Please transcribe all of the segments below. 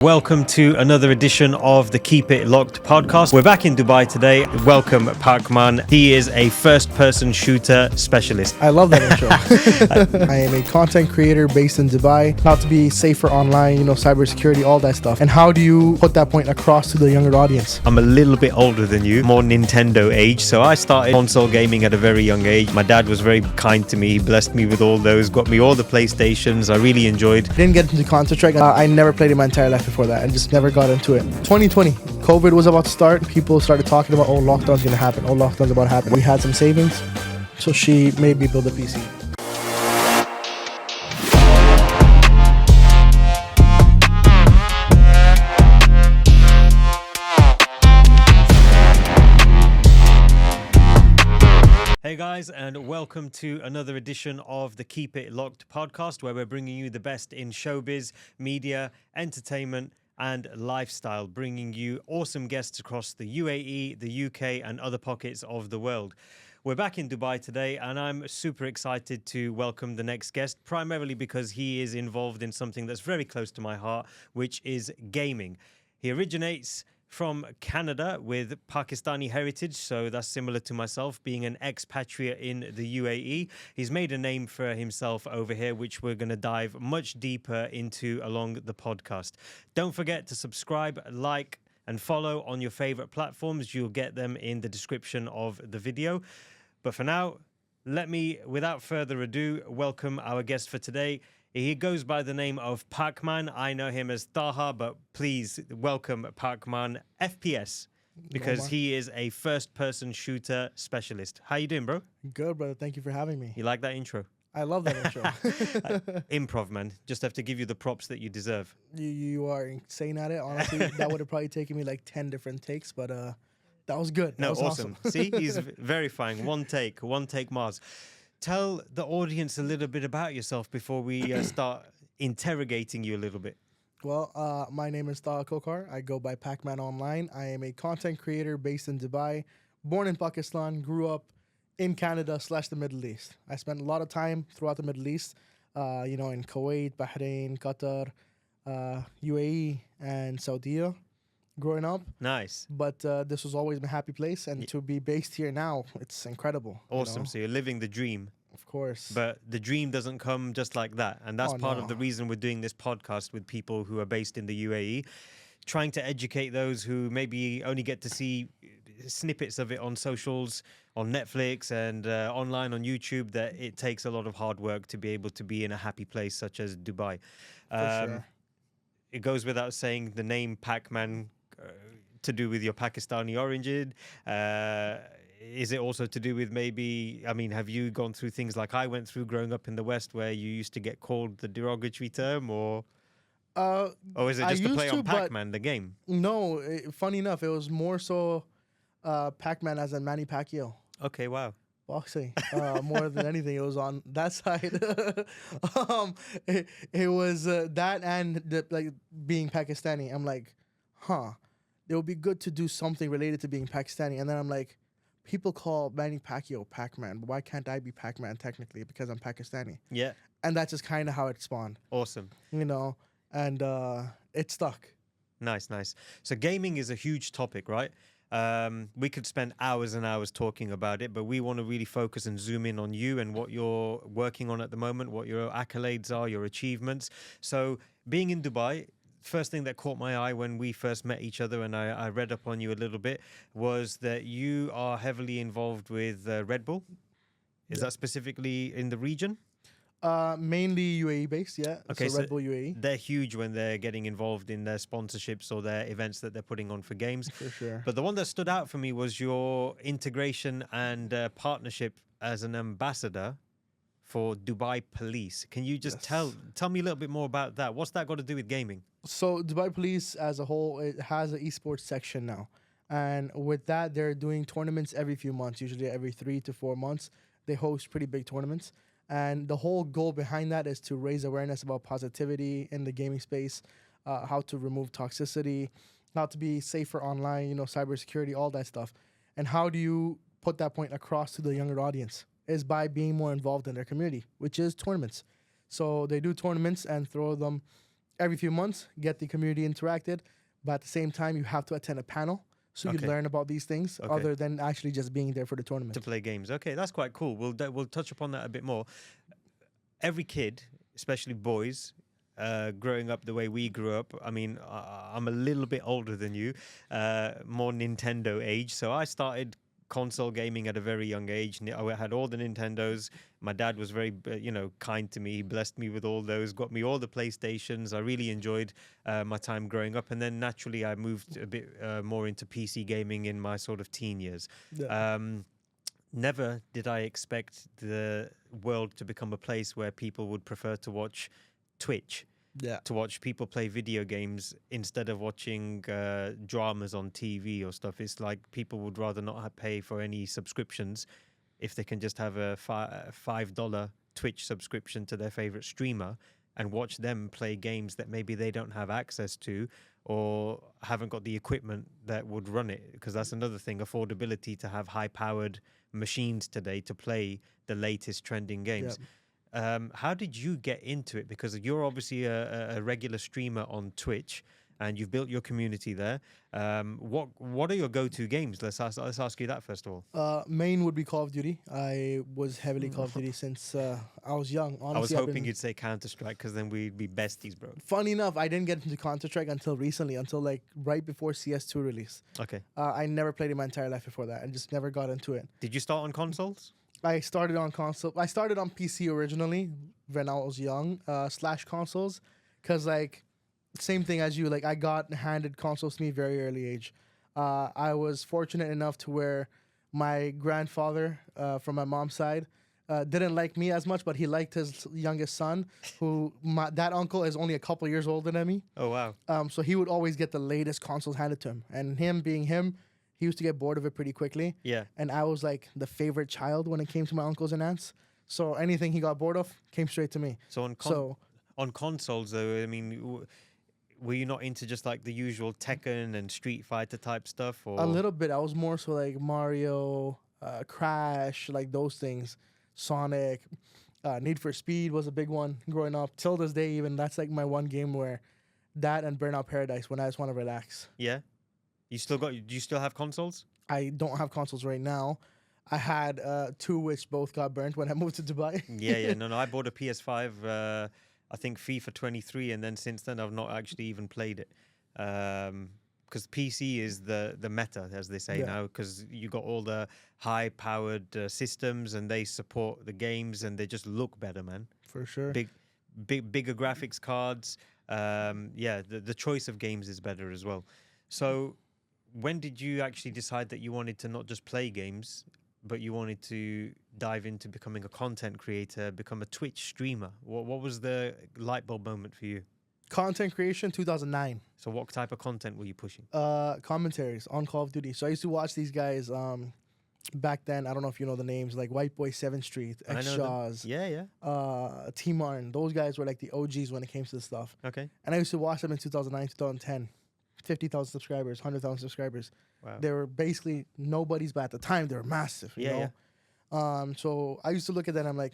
Welcome to another edition of the Keep It Locked podcast. We're back in Dubai today. Welcome, Pakman. He is a first-person shooter specialist. I love that intro. I am a content creator based in Dubai. How to be safer online, cybersecurity, all that stuff. And how do you put that point across to the younger audience? I'm a little bit older than you, more Nintendo age. So I started console gaming at a very young age. My dad was very kind to me. He blessed me with all those, got me all the PlayStations. I really enjoyed. Didn't get into Counter-Strike. I never played in my entire life before that and just never got into it. 2020, COVID was about to start. People started talking about, lockdown's going to happen. Lockdown's about to happen. We had some savings, so she made me build a PC. Hey guys, and welcome to another edition of the Keep It Locked podcast, where we're bringing you the best in showbiz, media, entertainment, and lifestyle, bringing you awesome guests across the UAE, the UK, and other pockets of the world. We're back in Dubai today, and I'm super excited to welcome the next guest, primarily because he is involved in something that's very close to my heart, which is gaming. He originates from Canada with Pakistani heritage, so that's similar to myself, being an expatriate in the UAE. He's made a name for himself over here, which we're going to dive much deeper into along the podcast. Don't forget to subscribe, like, and follow on your favorite platforms. You'll get them in the description of the video. But for now, let me, without further ado, welcome our guest for today. He goes by the name of Pakman. I know him as Taha, but please welcome Pakman FPS, because he is a first-person shooter specialist. How you doing, bro? Good, brother. Thank you for having me. You like that intro? I love that intro. Improv, man. Just have to give you the props that you deserve. You are insane at it. Honestly, that would have probably taken me like 10 different takes, but that was good. That was awesome. See, he's verifying. One take, Marz. Tell the audience a little bit about yourself before we start interrogating you a little bit. Well, my name is Taha Khokhar. I go by Pakman online. I am a content creator based in Dubai, born in Pakistan, grew up in Canada / the Middle East. I spent a lot of time throughout the Middle East, in Kuwait, Bahrain, Qatar, UAE, and Saudi growing up. Nice. But this was always my happy place, and to be based here now, it's incredible. Awesome. So you're living the dream. Of course. But the dream doesn't come just like that. And that's part of the reason we're doing this podcast with people who are based in the UAE, trying to educate those who maybe only get to see snippets of it on socials, on Netflix, and online on YouTube, that it takes a lot of hard work to be able to be in a happy place such as Dubai. For sure. It goes without saying, the name Pakman, to do with your Pakistani origin? Is it also to do with have you gone through things like I went through growing up in the West, where you used to get called the derogatory term, or is it just to play on Pac-Man, the game? No, funny enough, it was more so Pac-Man as in Manny Pacquiao. Okay, wow. Boxing, more than anything, it was on that side. It was that and being Pakistani. I'm like, it would be good to do something related to being Pakistani. And then I'm like, people call Manny Pacquiao Pac-Man, but why can't I be Pac-Man technically, because I'm Pakistani? Yeah. And that's just kind of how it spawned. Awesome. And it stuck. Nice. So gaming is a huge topic, right? We could spend hours and hours talking about it, but we want to really focus and zoom in on you and what you're working on at the moment, what your accolades are, your achievements. So being in Dubai, first thing that caught my eye when we first met each other, and I read up on you a little bit, was that you are heavily involved with Red Bull. Is that specifically in the region? Mainly UAE based, yeah. Okay, so Red Bull UAE. They're huge when they're getting involved in their sponsorships or their events that they're putting on for games. For sure. But the one that stood out for me was your integration and partnership as an ambassador for Dubai Police. Can you just tell me a little bit more about that? What's that got to do with gaming? So Dubai Police as a whole, it has an esports section now. And with that, they're doing tournaments every few months, usually every 3 to 4 months. They host pretty big tournaments. And the whole goal behind that is to raise awareness about positivity in the gaming space, how to remove toxicity, how to be safer online, cybersecurity, all that stuff. And how do you put that point across to the younger audience? Is by being more involved in their community, which is tournaments. So they do tournaments and throw them every few months, get the community interacted, but at the same time, you have to attend a panel. So you Okay. learn about these things Okay. other than actually just being there for the tournament. To play games. Okay, that's quite cool. We'll touch upon that a bit more. Every kid, especially boys, growing up the way we grew up. I mean, I'm a little bit older than you, more Nintendo age. So I started console gaming at a very young age. I had all the Nintendos. My dad was very, kind to me. He blessed me with all those, got me all the PlayStations. I really enjoyed my time growing up. And then naturally, I moved a bit more into PC gaming in my sort of teen years. Yeah. Never did I expect the world to become a place where people would prefer to watch Twitch, Yeah. to watch people play video games instead of watching dramas on TV or stuff. It's like people would rather not pay for any subscriptions if they can just have a $5 Twitch subscription to their favorite streamer and watch them play games that maybe they don't have access to or haven't got the equipment that would run it. Because that's another thing, affordability to have high-powered machines today to play the latest trending games. Yep. How did you get into it? Because you're obviously a regular streamer on Twitch and you've built your community there. What are your go-to games? Let's ask you that first of all. Main would be Call of Duty. I was heavily Call of Duty since I was young. Honestly, I was hoping you'd say Counter-Strike because then we'd be besties, bro. Funny enough, I didn't get into Counter-Strike until recently, until like right before CS2 release. Okay. I never played in my entire life before that and just never got into it. Did you start on consoles? I started on console. I started on PC originally when I was young, / consoles, because like same thing as you. Like I got handed consoles to me very early age. I was fortunate enough to where my grandfather from my mom's side didn't like me as much, but he liked his youngest son, who that uncle is only a couple years older than me. Oh wow. So he would always get the latest consoles handed to him, and him being him, he used to get bored of it pretty quickly. Yeah. And I was like the favorite child when it came to my uncles and aunts. So anything he got bored of came straight to me. So on consoles though, I mean, were you not into just like the usual Tekken and Street Fighter type stuff? Or A little bit. I was more so like Mario, Crash, like those things. Sonic, Need for Speed was a big one growing up. Till this day, even that's like my one game where that and Burnout Paradise when I just want to relax. Yeah. Do you still have consoles? I don't have consoles right now. I had 2 which both got burnt when I moved to Dubai. Yeah. No. I bought a PS5. I think FIFA 23, and then since then I've not actually even played it. Because PC is the meta, as they say now, because you got all the high-powered systems, and they support the games, and they just look better, man. For sure. Bigger graphics cards. The choice of games is better as well. So, when did you actually decide that you wanted to not just play games, but you wanted to dive into becoming a content creator, become a Twitch streamer? What was the light bulb moment for you? Content creation, 2009. So what type of content were you pushing? Commentaries on Call of Duty. So I used to watch these guys back then. I don't know if you know the names, like White Boy 7th Street, X Shaws, T Martin. Those guys were like the OGs when it came to this stuff. Okay. And I used to watch them in 2009, 2010. 50,000 subscribers, 100,000 subscribers. Wow. They were basically nobodies, but at the time they were massive. You know? So I used to look at that and I'm like,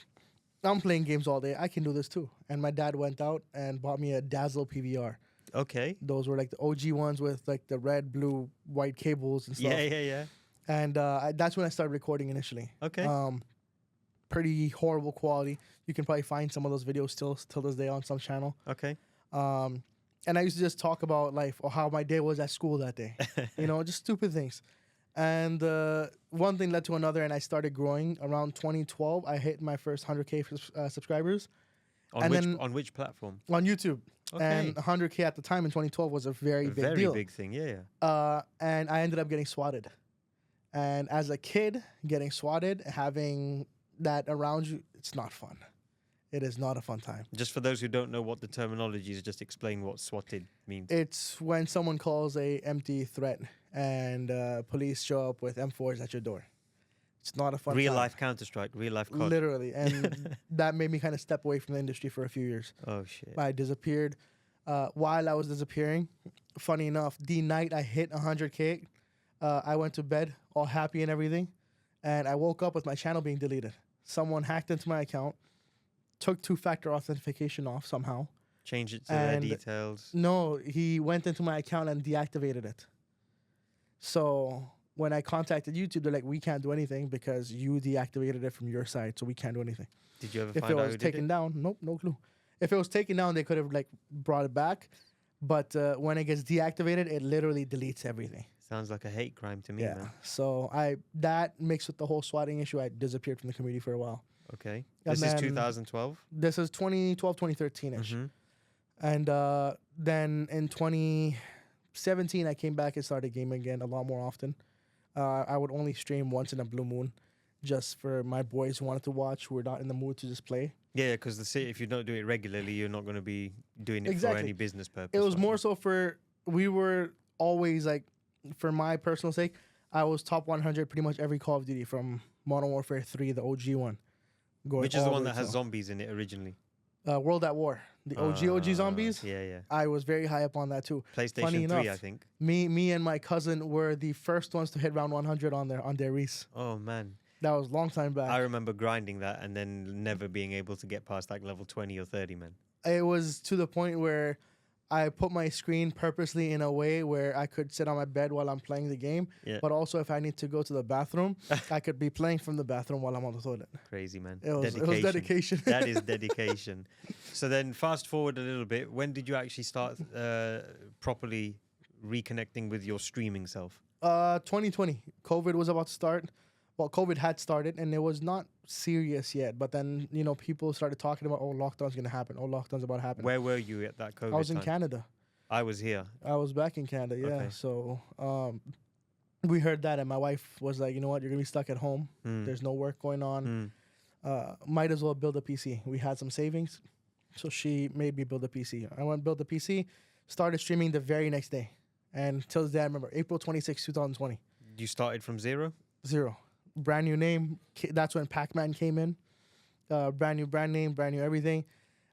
I'm playing games all day. I can do this too. And my dad went out and bought me a Dazzle PVR. Okay. Those were like the OG ones with like the red, blue, white cables and stuff. Yeah. And that's when I started recording initially. Okay. Pretty horrible quality. You can probably find some of those videos still till this day on some channel. Okay. And I used to just talk about life or how my day was at school that day. You know, just stupid things. And one thing led to another, and I started growing. Around 2012, I hit my first 100K subscribers. On which platform? On YouTube. Okay. And 100K at the time in 2012 was a very big deal. Very big thing, yeah. And I ended up getting swatted. And as a kid, getting swatted, having that around you, it's not fun. It is not a fun time. Just for those who don't know what the terminology is, just explain what swatted means. It's when someone calls a empty threat and police show up with M4s at your door. It's not a fun Real time. life Counter-Strike, real life COD. Literally. And that made me kind of step away from the industry for a few years. Oh, shit. I disappeared. While I was disappearing, funny enough, the night I hit 100K, I went to bed all happy and everything. And I woke up with my channel being deleted. Someone hacked into my account, took 2-factor authentication off somehow. Change it to their And details. no, he went into my account and deactivated it. So when I contacted YouTube, they're like, we can't do anything because you deactivated it from your side, so we can't do anything. Did you ever If find it out was who did taken it? down, nope, no clue. If it was taken down, they could have like brought it back. But when it gets deactivated, it literally deletes everything. Sounds like a hate crime to me, Yeah. man. So that mixed with the whole swatting issue, I disappeared from the community for a while. Okay. And This is then 2012. This is 2012, 2013-ish. Mhm. And then in 2017, I came back and started gaming again a lot more often. I would only stream once in a blue moon just for my boys who wanted to watch, who were not in the mood to just play. Yeah, because if you don't do it regularly, you're not going to be doing it for Exactly. any business purpose. It was right? more so we were always like, for my personal sake, I was top 100 pretty much every Call of Duty from Modern Warfare 3, the OG one. Which is the all one way that has till- zombies in it originally. World at War, the OG zombies. Yeah, yeah. I was very high up on that too. PlayStation Funny 3, enough, I think. Me and my cousin were the first ones to hit round 100 on their race. Oh, man. That was a long time back. I remember grinding that and then never being able to get past like level 20 or 30, man. It was to the point where I put my screen purposely in a way where I could sit on my bed while I'm playing the game. Yeah. But also, if I need to go to the bathroom, I could be playing from the bathroom while I'm on the toilet. Crazy, man. It was dedication. That is dedication. So then fast forward a little bit. When did you actually start properly reconnecting with your streaming self? 2020. COVID was about to start. Well, COVID had started and it was not serious yet. But then, people started talking about, lockdown's going to happen. Lockdown's about to happen. Where were you at that COVID I was in time? Canada. I was here. I was back in Canada, yeah. Okay. So we heard that, and my wife was like, you know what, you're going to be stuck at home. There's no work going on. Might as well build a PC. We had some savings, so she made me build a PC. I went and built a PC, started streaming the very next day. And till today, I remember, April 26, 2020. You started from zero? 0. Brand new name. That's when Pakman came in. Brand new brand name, brand new everything.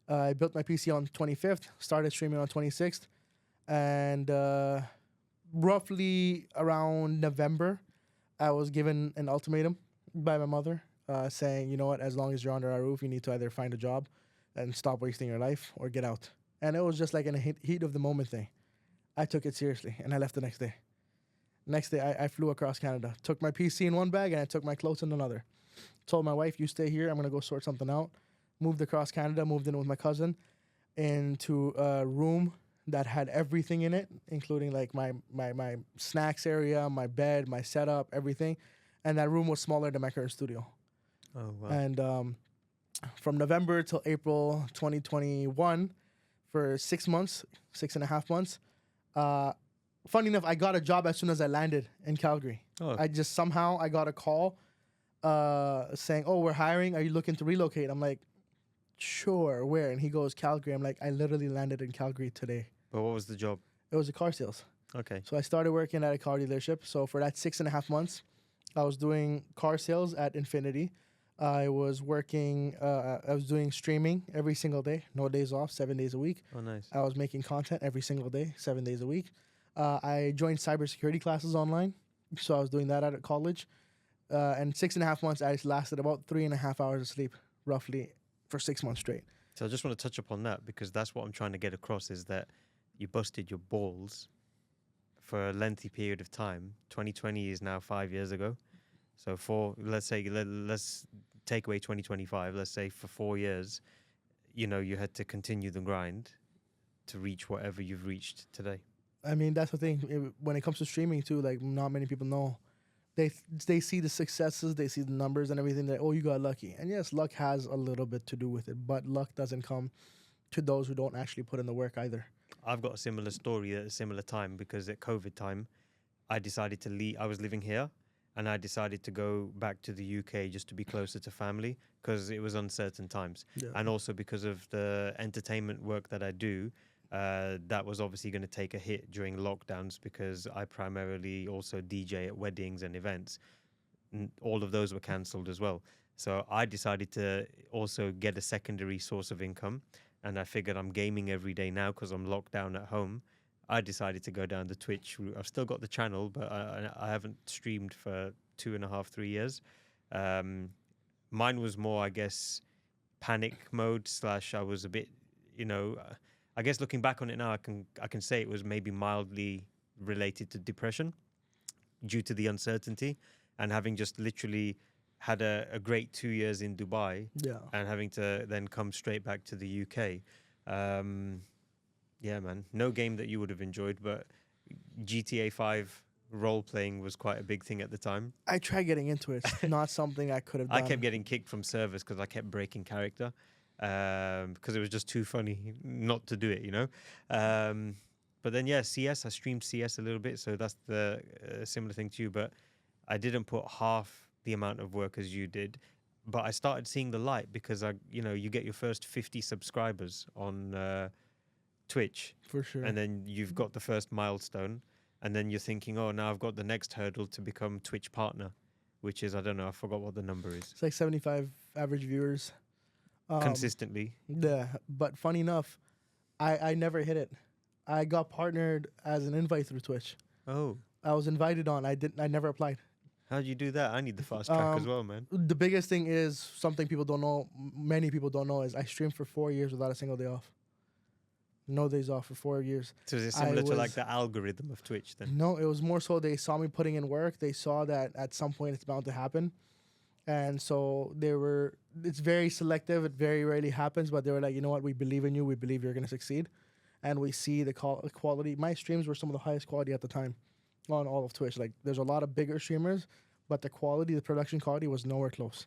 I built my PC on 25th, started streaming on 26th. And roughly around November, I was given an ultimatum by my mother saying, you know what, as long as you're under our roof, you need to either find a job and stop wasting your life or get out. And it was just like in a heat of the moment thing. I took it seriously and I left the next day. Next day, I flew across Canada, took my PC in one bag and I took my clothes in another. Told my wife, you stay here, I'm going to go sort something out. Moved across Canada, moved in with my cousin into a room that had everything in it, including like my snacks area, my bed, my setup, everything. And that room was smaller than my current studio. Oh, wow. And from November till April 2021, for 6 months, 6.5 months, funny enough, I got a job as soon as I landed in Calgary. Oh. I just somehow I got a call saying, "Oh, we're hiring. Are you looking to relocate?" I'm like, "Sure. Where?" And he goes, "Calgary." I'm like, "I literally landed in Calgary today." But what was the job? It was a car sales. Okay. So I started working at a car dealership. So for that 6.5 months, I was doing car sales at Infinity. I was working. I was doing streaming every single day, no days off, 7 days a week. Oh, nice. I was making content every single day, 7 days a week. I joined cybersecurity classes online, so I was doing that at college. And 6.5 months, I lasted about 3.5 hours of sleep, roughly, for 6 months straight. So I just want to touch upon that because that's what I'm trying to get across is that you busted your balls for a lengthy period of time. 2020 is now 5 years ago. So let's take away 2025. Let's say for 4 years, you had to continue the grind to reach whatever you've reached today. I mean, that's the thing. When it comes to streaming, too, like, not many people know. They see the successes, they see the numbers and everything. That, oh, you got lucky. And yes, luck has a little bit to do with it, but luck doesn't come to those who don't actually put in the work either. I've got a similar story at a similar time because at COVID time, I decided to leave. I was living here and I decided to go back to the UK just to be closer to family because it was uncertain times. Yeah. And also because of the entertainment work that I do, that was obviously going to take a hit during lockdowns because I primarily also DJ at weddings and events. All of those were cancelled as well. So I decided to also get a secondary source of income. And I figured I'm gaming every day now because I'm locked down at home. I decided to go down the Twitch route. I've still got the channel, but I haven't streamed for 2.5, 3 years. Mine was more, I guess, panic mode / I was a bit, I guess looking back on it now, I can say it was maybe mildly related to depression due to the uncertainty and having just literally had a great 2 years in Dubai Yeah. and having to then come straight back to the UK. Yeah, man, no game that you would have enjoyed, but GTA 5 role playing was quite a big thing at the time. I tried getting into it. It's not something I could have I done. kept getting kicked from servers because I kept breaking character because it was just too funny not to do it, you know. But then, yeah, CS, I streamed CS a little bit, so that's the similar thing to you. But I didn't put half the amount of work as you did. But I started seeing the light because you get your first 50 subscribers on Twitch, For sure. and then you've got the first milestone, and then you're thinking, oh, now I've got the next hurdle to become Twitch partner, which is, I don't know, I forgot what the number is. It's like 75 average viewers. Consistently. Yeah, but funny enough, I never hit it. I got partnered as an invite through Twitch. Oh, I was invited on. I never applied. how'd you do that? I need the fast track as well, man. The biggest thing is something people don't know. Many people don't know is I streamed for 4 years without a single day off. No days off for 4 years. So is it similar to like the algorithm of Twitch then? No, it was more so they saw me putting in work. They saw that at some point it's bound to happen. And so it's very selective. It very rarely happens, but they were like, you know what? We believe in you. We believe you're going to succeed. And we see the quality. My streams were some of the highest quality at the time on all of Twitch. Like there's a lot of bigger streamers, but the production quality was nowhere close.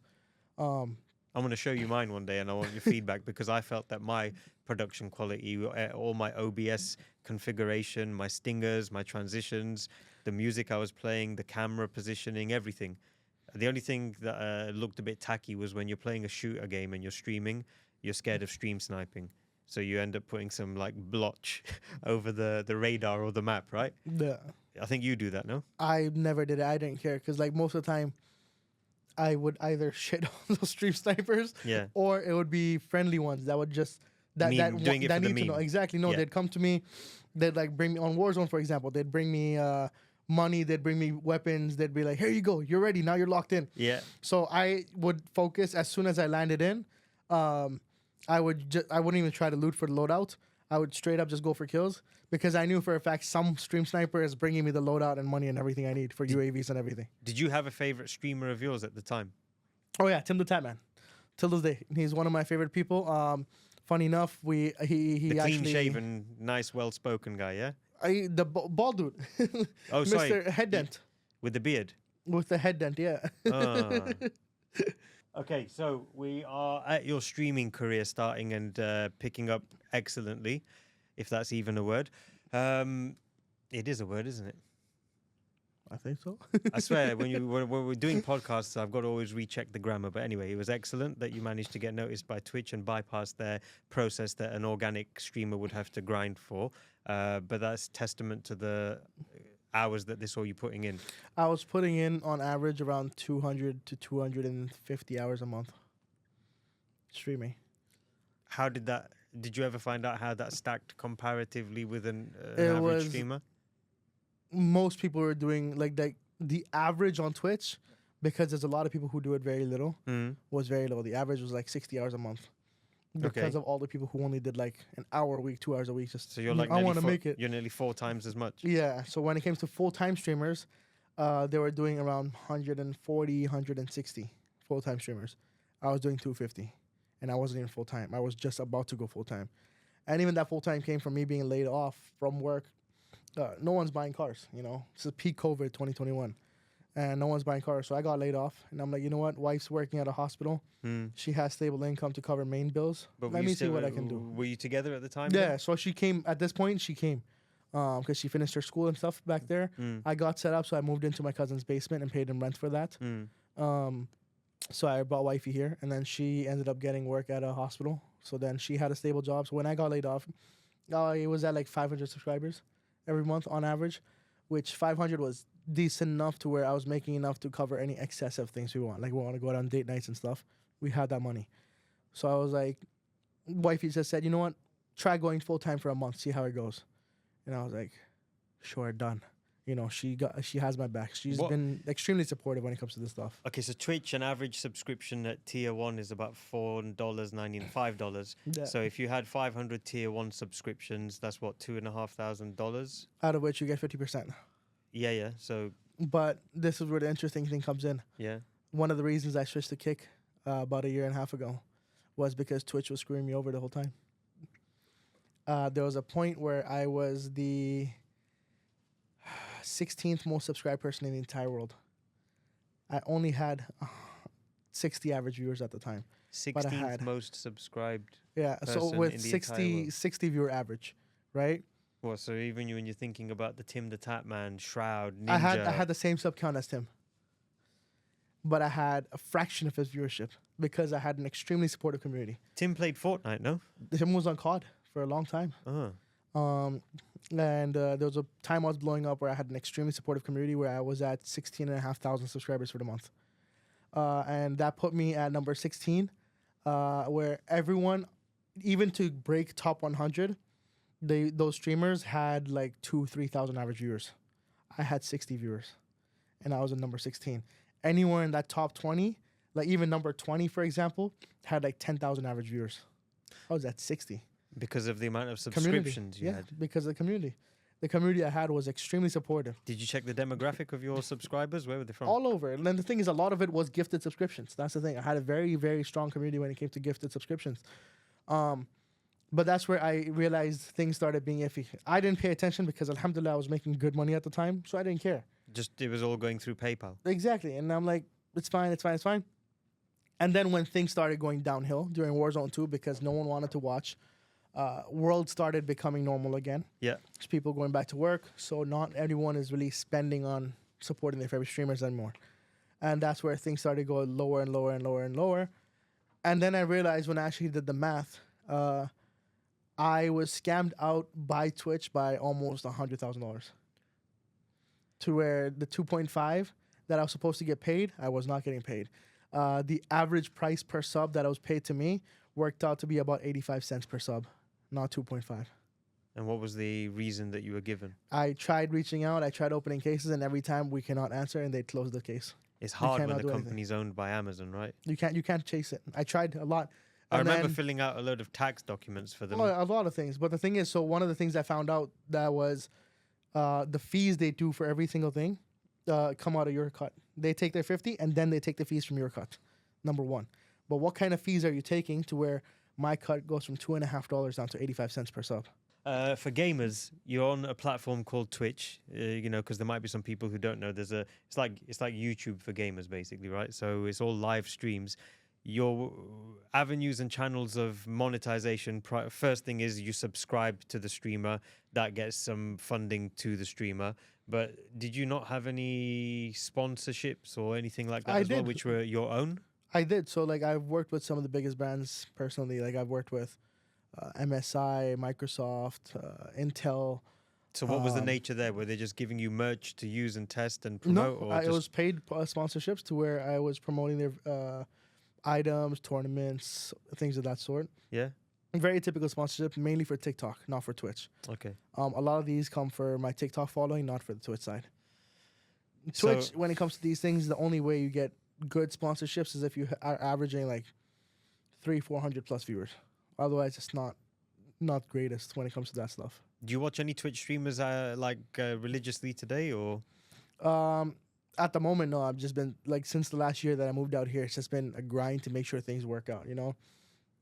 I'm going to show you mine one day and I want your feedback because I felt that my production quality, all my OBS configuration, my stingers, my transitions, the music I was playing, the camera positioning, everything. The only thing that looked a bit tacky was when you're playing a shooter game and you're streaming, you're scared of stream sniping. So you end up putting some like blotch over the radar or the map, right? Yeah. I think you do that, no? I never did it. I didn't care because like most of the time, I would either shit on those stream snipers, Yeah. or it would be friendly ones that would just Doing it for the need to know meme. exactly. No, Yeah. they'd come to me, they'd like bring me on Warzone, for example. They'd bring me money, they'd bring me weapons. They'd be like, "Here you go, you're ready. Now you're locked in." Yeah. So I would focus as soon as I landed in. I wouldn't even try to loot for the loadout. I would straight up just go for kills because I knew for a fact some stream sniper is bringing me the loadout and money and everything I need for UAVs and everything. Did you have a favorite streamer of yours at the time? Oh yeah, Tim the Tap Man. Till this day, he's one of my favorite people. Funny enough, he The actually clean-shaven, nice, well-spoken guy, yeah? the bald dude, Oh, sorry. Mr. Head Dent With the beard. with the head dent. Yeah. Ah. Okay, so we are at your streaming career starting and picking up excellently, if that's even a word. It is a word, isn't it? I think so. I swear, when we're doing podcasts, I've got to always recheck the grammar. But anyway, it was excellent that you managed to get noticed by Twitch and bypass their process that an organic streamer would have to grind for. But that's testament to the hours that they saw you putting in. I was putting in on average around 200 to 250 hours a month streaming. How did that? Did you ever find out how that stacked comparatively with an It average was- streamer? Most people were doing like the average on Twitch, because there's a lot of people who do it very little, Mm. was very low. The average was like 60 hours a month. Because Okay. of all the people who only did like an hour a week, 2 hours a week. Just So you're like I want to make it. You're nearly 4 times as much. Yeah. So when it came to full-time streamers, they were doing around 140, 160 full-time streamers. I was doing 250, and I wasn't even full-time. I was just about to go full-time. And even that full-time came from me being laid off from work. No one's buying cars, you know. This is peak COVID 2021. And no one's buying cars. So I got laid off. And I'm like, you know what? Wife's working at a hospital. Mm. She has stable income to cover main bills. But Let were you me see still- what I can do. Were you together at the time? Yeah, then? so she came at this point. She came because she finished her school and stuff back there. Mm. I got set up, so I moved into my cousin's basement and paid him rent for that. Mm. So I brought wifey here, and then she ended up getting work at a hospital. So then she had a stable job. So when I got laid off, it was at like 500 subscribers every month on average, which 500 was decent enough to where I was making enough to cover any excessive things we want. Like we want to go out on date nights and stuff. We had that money. So I was like, wifey just said, you know what? Try going full time for a month, see how it goes. And I was like, sure, done. she has my back. She's What- been extremely supportive when it comes to this stuff. Okay, so Twitch, an average subscription at tier 1 is about $4.90 and $5. Yeah. So if you had 500 tier 1 subscriptions, that's what, $2,500? Out of which you get 50%. Yeah, yeah. So, But this is where the interesting thing comes in. yeah. One of the reasons I switched to Kick about a year and a half ago was because Twitch was screwing me over the whole time. There was a point where I was the 16th most subscribed person in the entire world. I only had 60 average viewers at the time. 16th had- most subscribed. Yeah, so Person with in the entire 60 viewer average, right? Well, so even when you're thinking about the Tim the Tap Man, Shroud, Ninja. I had the same sub count as Tim, but I had a fraction of his viewership because I had an extremely supportive community. Tim played Fortnite, no? Tim was on COD for a long time. And there was a time I was blowing up where I had an extremely supportive community where I was at 16,500 subscribers for the month. And that put me at number 16, where everyone, even to break top 100, those streamers had like 2,000-3,000 average viewers. I had 60 viewers, and I was at number 16. Anywhere in that top 20, like even number 20, for example, had like 10,000 average viewers. I was at 60. Because of the amount of Community. subscriptions you Yeah, had. because of the community. The community I had was extremely supportive. Did you check the demographic of your subscribers? Where were they from? All over. And then the thing is, a lot of it was gifted subscriptions. That's the thing. I had a very, very strong community when it came to gifted subscriptions. But that's where I realized things started being iffy. I didn't pay attention because, alhamdulillah, I was making good money at the time, so I didn't care. Just it was all going through PayPal. Exactly. And I'm like, it's fine, it's fine, it's fine. And then when things started going downhill during Warzone 2 because no one wanted to watch, world started becoming normal again. Yeah. There's people going back to work, so not everyone is really spending on supporting their favorite streamers anymore. And that's where things started going lower and lower and lower and lower. And then I realized when I actually did the math, I was scammed out by Twitch by almost $100,000. To where the 2.5 that I was supposed to get paid, I was not getting paid. The average price per sub that I was paid to me worked out to be about 85 cents per sub, not 2.5. And what was the reason that you were given? I tried reaching out, I tried opening cases, and every time we cannot answer, and they close the case. It's hard when cannot the do anything. company's owned by Amazon, right? You can't chase it. I tried a lot. I And remember then- filling out a load of tax documents for them. a lot of things. But the thing is, so one of the things I found out that was the fees they do for every single thing come out of your cut. They take their 50 and then they take the fees from your cut, number one. But what kind of fees are you taking to where my cut goes from $2.50 down to 85 cents per sub? For gamers, you're on a platform called Twitch, because there might be some people who don't know. It's like YouTube for gamers, basically, right? So it's all live streams. Your avenues and channels of monetization. First thing is you subscribe to the streamer. That gets some funding to the streamer. But did you not have any sponsorships or anything like that I as well, did. which were your own? I did. So like I've worked with some of the biggest brands personally. Like I've worked with MSI, Microsoft, Intel. So what was the nature there? Were they just giving you merch to use and test and No, promote? Or it was paid sponsorships to where I was promoting their items, tournaments, things of that sort. Yeah? Very typical sponsorship, mainly for TikTok, not for Twitch. Okay. A lot of these come for my TikTok following, not for the Twitch side. So- Twitch, when it comes to these things, the only way you get good sponsorships is if you are averaging like 300-400 plus viewers. Otherwise, it's not greatest when it comes to that stuff. Do you watch any Twitch streamers religiously today, or? At the moment, no. I've just been like since the last year that I moved out here, it's just been a grind to make sure things work out.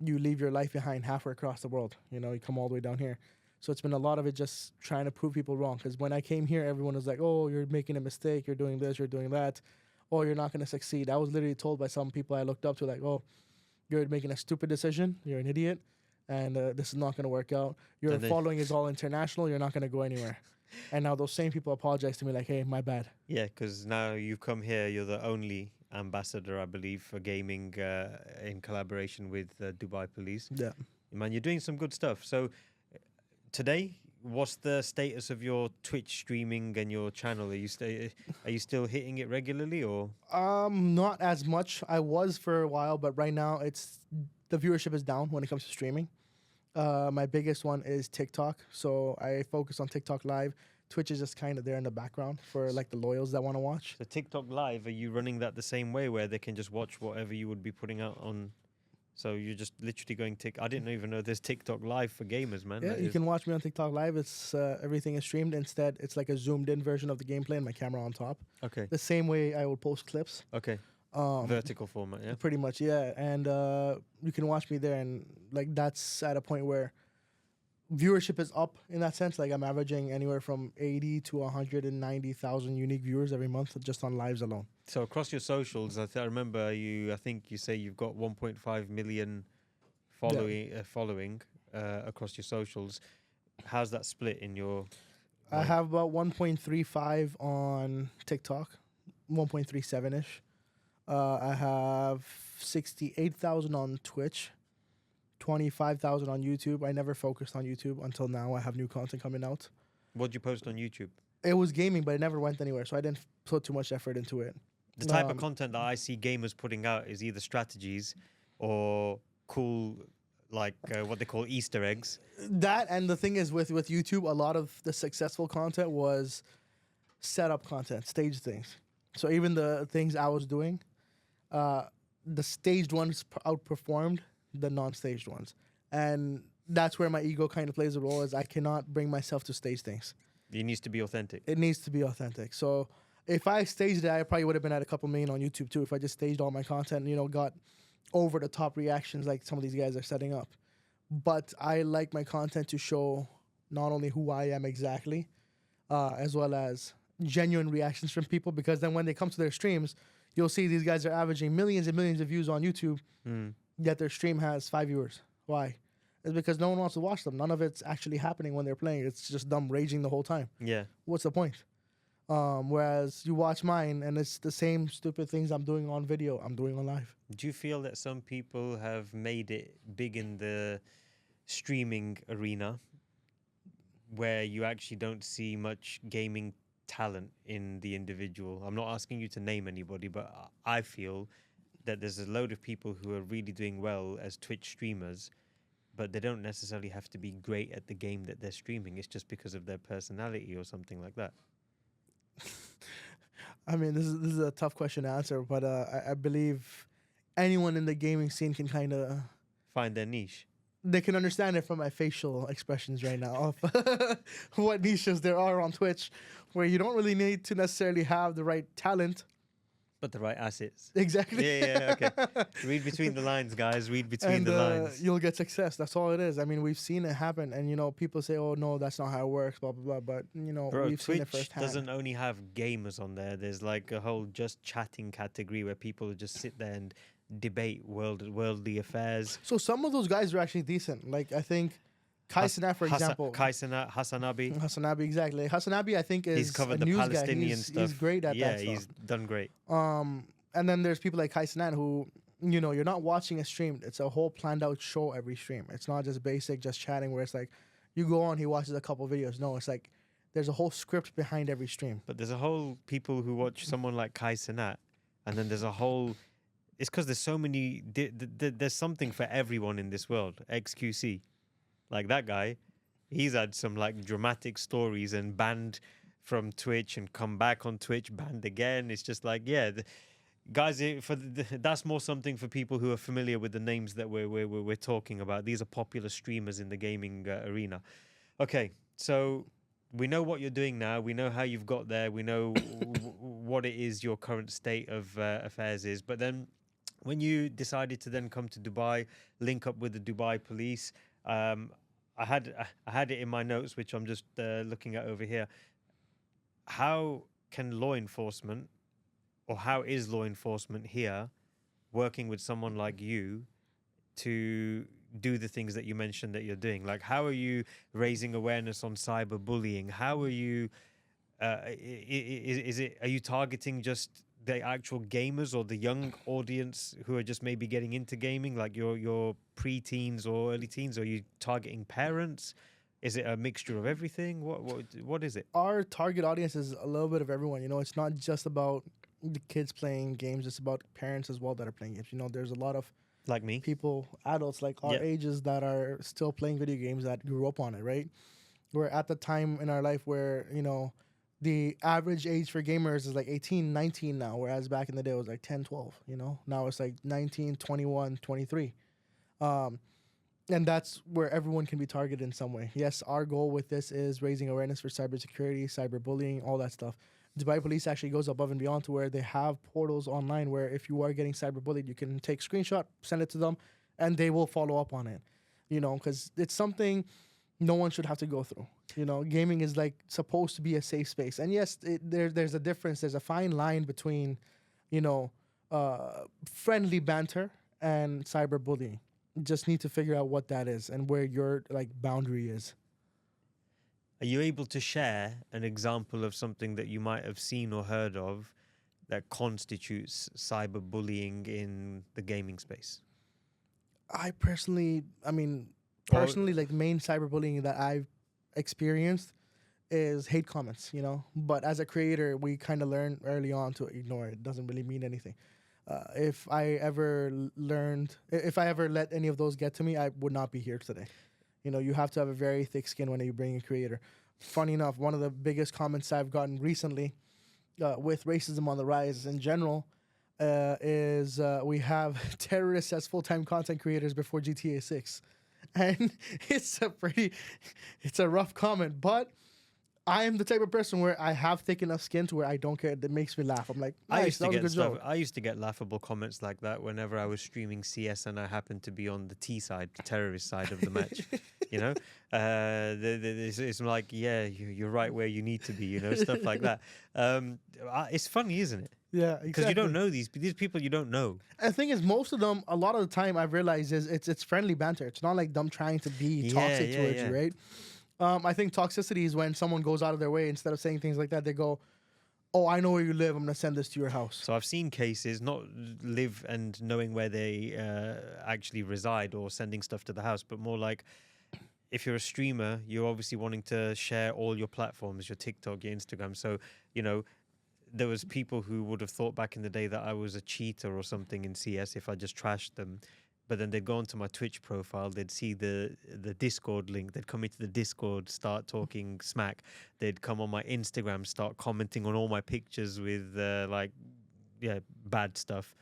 You leave your life behind halfway across the world. You come all the way down here. So it's been a lot of it just trying to prove people wrong. Because when I came here, everyone was like, "Oh, you're making a mistake. You're doing this. You're doing that. Oh, you're not going to succeed." I was literally told by some people I looked up to, like, "Oh, you're making a stupid decision. You're an idiot, and this is not going to work out. Your And they- following is all international. You're not going to go anywhere." And now those same people apologize to me, like, "Hey, my bad." Yeah, because now you've come here. You're the only ambassador, I believe, for gaming in collaboration with Dubai Police. Yeah. Man, you're doing some good stuff. So today, what's the status of your Twitch streaming and your channel? Are you still hitting it regularly, or? Not as much. I was for a while, but right now the viewership is down when it comes to streaming. My biggest one is TikTok. So I focus on TikTok Live, Twitch is just kind of there in the background for like the loyals that want to watch. So TikTok Live, are you running that the same way where they can just watch whatever you would be putting out on? So you're just literally going I didn't even know there's TikTok Live for gamers, man. Yeah, That you is- can watch me on TikTok Live. It's everything is streamed. Instead, it's like a zoomed in version of the gameplay and my camera on top. Okay. The same way I will post clips. Okay. Vertical format, yeah. Pretty much, yeah. And you can watch me there, and like that's at a point where viewership is up in that sense. Like I'm averaging anywhere from 80 to 190,000 unique viewers every month just on lives alone. So across your socials, I remember I think you say you've got 1.5 million following across your socials. How's that split in your? I have about 1.35 on TikTok, 1.37 ish. I have 68,000 on Twitch, 25,000 on YouTube. I never focused on YouTube until now. I have new content coming out. What'd you post on YouTube? It was gaming, but it never went anywhere, so I didn't put too much effort into it. The type of content that I see gamers putting out is either strategies or cool, like what they call Easter eggs. That, and the thing is with YouTube, a lot of the successful content was setup content, stage things. So even the things I was doing, the staged ones outperformed the non-staged ones. And that's where my ego kind of plays a role, is I cannot bring myself to stage things. It needs to be authentic. It needs to be authentic. So if I staged it, I probably would have been at a couple million on YouTube too. If I just staged all my content, and, got over the top reactions like some of these guys are setting up. But I like my content to show not only who I am exactly, as well as genuine reactions from people, because then when they come to their streams, you'll see these guys are averaging millions and millions of views on YouTube, yet their stream has 5 viewers. Why? It's because no one wants to watch them. None of it's actually happening when they're playing. It's just them raging the whole time. Yeah. What's the point? Whereas you watch mine and it's the same stupid things I'm doing on video, I'm doing on live. Do you feel that some people have made it big in the streaming arena where you actually don't see much gaming talent in the individual? I'm not asking you to name anybody, but I feel that there's a load of people who are really doing well as Twitch streamers, but they don't necessarily have to be great at the game that they're streaming. It's just because of their personality or something like that. I mean, this is a tough question to answer, but I believe anyone in the gaming scene can kind of Find their niche. They can understand it from my facial expressions right now of what niches there are on Twitch, where you don't really need to necessarily have the right talent. But the right assets. Exactly. Yeah, okay. Read between the lines, guys. Read between the lines. You'll get success. That's all it is. I mean, we've seen it happen, and people say, "Oh no, that's not how it works." Blah blah blah. But Bro, we've seen it Twitch firsthand. doesn't only have gamers on there. There's like a whole just chatting category where people just sit there and debate worldly affairs. So some of those guys are actually decent. Like I think Kai Cenat, for example. Kai Cenat, Hassanabi. Hassanabi, exactly. Hassanabi, I think, is He's covered a the news Palestinian guy. stuff. He's great at yeah, that stuff. he's done great. And then there's people like Kai Cenat who, you're not watching a stream. It's a whole planned out show every stream. It's not just basic, just chatting where it's like, you go on, he watches a couple videos. No, it's like, there's a whole script behind every stream. But there's a whole people who watch someone like Kai Cenat, and then there's a whole... It's because there's so many... There's something for everyone in this world. XQC. Like that guy, he's had some like dramatic stories and banned from Twitch and come back on Twitch, banned again. It's just like, yeah... Guys, that's more something for people who are familiar with the names that we're talking about. These are popular streamers in the gaming arena. Okay, so we know what you're doing now. We know how you've got there. We know what it is your current state of affairs is. But then when you decided to then come to Dubai, link up with the Dubai police, I had it in my notes, which I'm just looking at over here. How can law enforcement... or how is law enforcement here working with someone like you to do the things that you mentioned that you're doing? Like, how are you raising awareness on cyberbullying? How are you, are you targeting just the actual gamers or the young audience who are just maybe getting into gaming, like your pre-teens or early teens? Or are you targeting parents? Is it a mixture of everything? What is it? Our target audience is a little bit of everyone. It's not just about the kids playing games, it's about parents as well that are playing games. There's a lot of like me, people, adults like our ages that are still playing video games that grew up on it, right? We're at the time in our life where, the average age for gamers is like 18, 19 now, whereas back in the day it was like 10, 12, Now it's like 19, 21, 23. Um, and that's where everyone can be targeted in some way. Yes, our goal with this is raising awareness for cybersecurity, cyberbullying, all that stuff. Dubai Police actually goes above and beyond to where they have portals online where if you are getting cyberbullied, you can take screenshot, send it to them, and they will follow up on it. Because it's something no one should have to go through. Gaming is like supposed to be a safe space, and yes, there's a difference. There's a fine line between, friendly banter and cyberbullying. You just need to figure out what that is and where your like boundary is. Are you able to share an example of something that you might have seen or heard of that constitutes cyberbullying in the gaming space? Personally, like main cyberbullying that I've experienced is hate comments, But as a creator, we kind of learn early on to ignore it. It doesn't really mean anything. If I ever let any of those get to me, I would not be here today. You have to have a very thick skin when you bring a creator. Funny enough, one of the biggest comments I've gotten recently with racism on the rise in general is we have terrorists as full-time content creators before GTA 6. And it's a rough comment, but I am the type of person where I have thick enough skin to where I don't care. That makes me laugh. I'm like, nice, that was a good joke. I used to get laughable comments like that whenever I was streaming CS and I happened to be on the T side, the terrorist side of the match. It's like, yeah, you're right where you need to be. Stuff like that. It's funny, isn't it? Yeah, Because exactly. you don't know these people. You don't know. And the thing is, most of them, a lot of the time, I've realized is it's friendly banter. It's not like them trying to be toxic towards you, right? I think toxicity is when someone goes out of their way, instead of saying things like that, they go, oh, I know where you live, I'm going to send this to your house. So I've seen cases, not live and knowing where they actually reside or sending stuff to the house, but more like if you're a streamer, you're obviously wanting to share all your platforms, your TikTok, your Instagram. So, there was people who would have thought back in the day that I was a cheater or something in CS if I just trashed them. But then they'd go onto my Twitch profile, they'd see the Discord link, they'd come into the Discord, start talking smack. They'd come on my Instagram, start commenting on all my pictures with bad stuff.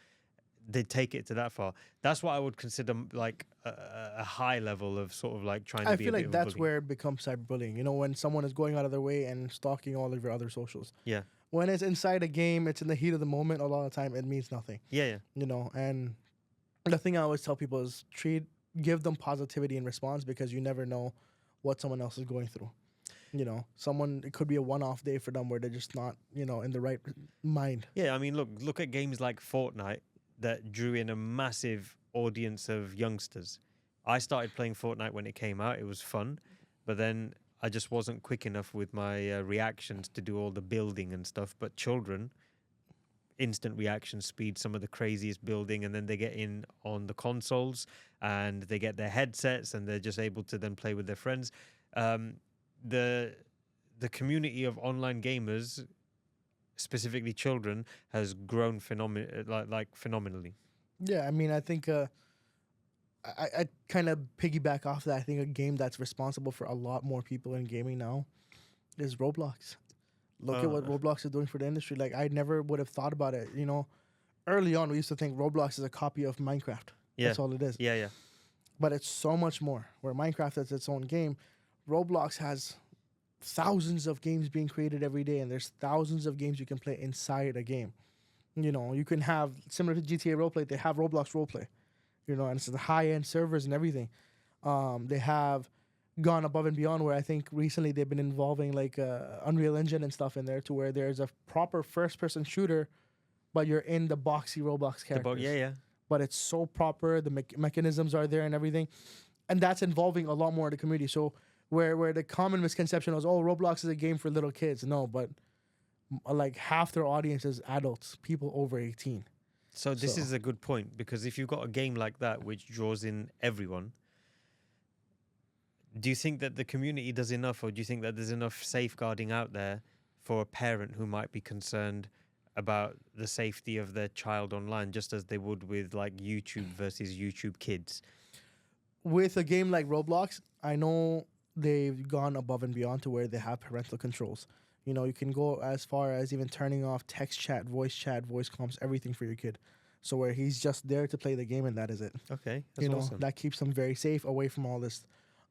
They'd take it to that far. That's what I would consider like a high level of sort of like trying to be a bit of a bully. I feel like that's where it becomes cyberbullying. When someone is going out of their way and stalking all of your other socials. Yeah. When it's inside a game, it's in the heat of the moment. A lot of the time, it means nothing. Yeah. And the thing I always tell people is give them positivity in response, because you never know what someone else is going through. It could be a one-off day for them where they're just not, in the right mind. Yeah, I mean, look at games like Fortnite that drew in a massive audience of youngsters. I started playing Fortnite when it came out. It was fun, but then I just wasn't quick enough with my reactions to do all the building and stuff. But children, instant reaction speed, some of the craziest building, and then they get in on the consoles and they get their headsets and they're just able to then play with their friends. The community of online gamers, specifically children, has grown phenomenally. Yeah, I think I kind of piggyback off that. I think a game that's responsible for a lot more people in gaming now is Roblox. Look at what Roblox is doing for the industry. Like, I never would have thought about it. Early on, we used to think Roblox is a copy of Minecraft. Yeah. That's all it is. Yeah. But it's so much more. Where Minecraft is its own game, Roblox has thousands of games being created every day, and there's thousands of games you can play inside a game. You can have, similar to GTA Roleplay, they have Roblox Roleplay. And it's the high-end servers and everything. They have gone above and beyond, where I think recently they've been involving like Unreal Engine and stuff in there, to where there's a proper first-person shooter, but you're in the boxy Roblox characters. Yeah. But it's so proper, the mechanisms are there and everything, and that's involving a lot more of the community. So where the common misconception was, oh, Roblox is a game for little kids. No, but like half their audience is adults, people over 18. So this is a good point, because if you've got a game like that which draws in everyone, do you think that the community does enough, or do you think that there's enough safeguarding out there for a parent who might be concerned about the safety of their child online, just as they would with like YouTube versus YouTube Kids? With a game like Roblox, I know they've gone above and beyond to where they have parental controls. You know, you can go as far as even turning off text chat, voice comms, everything for your kid. So where he's just there to play the game and that is it. Okay, that's You know, awesome. that keeps them very safe away from all this.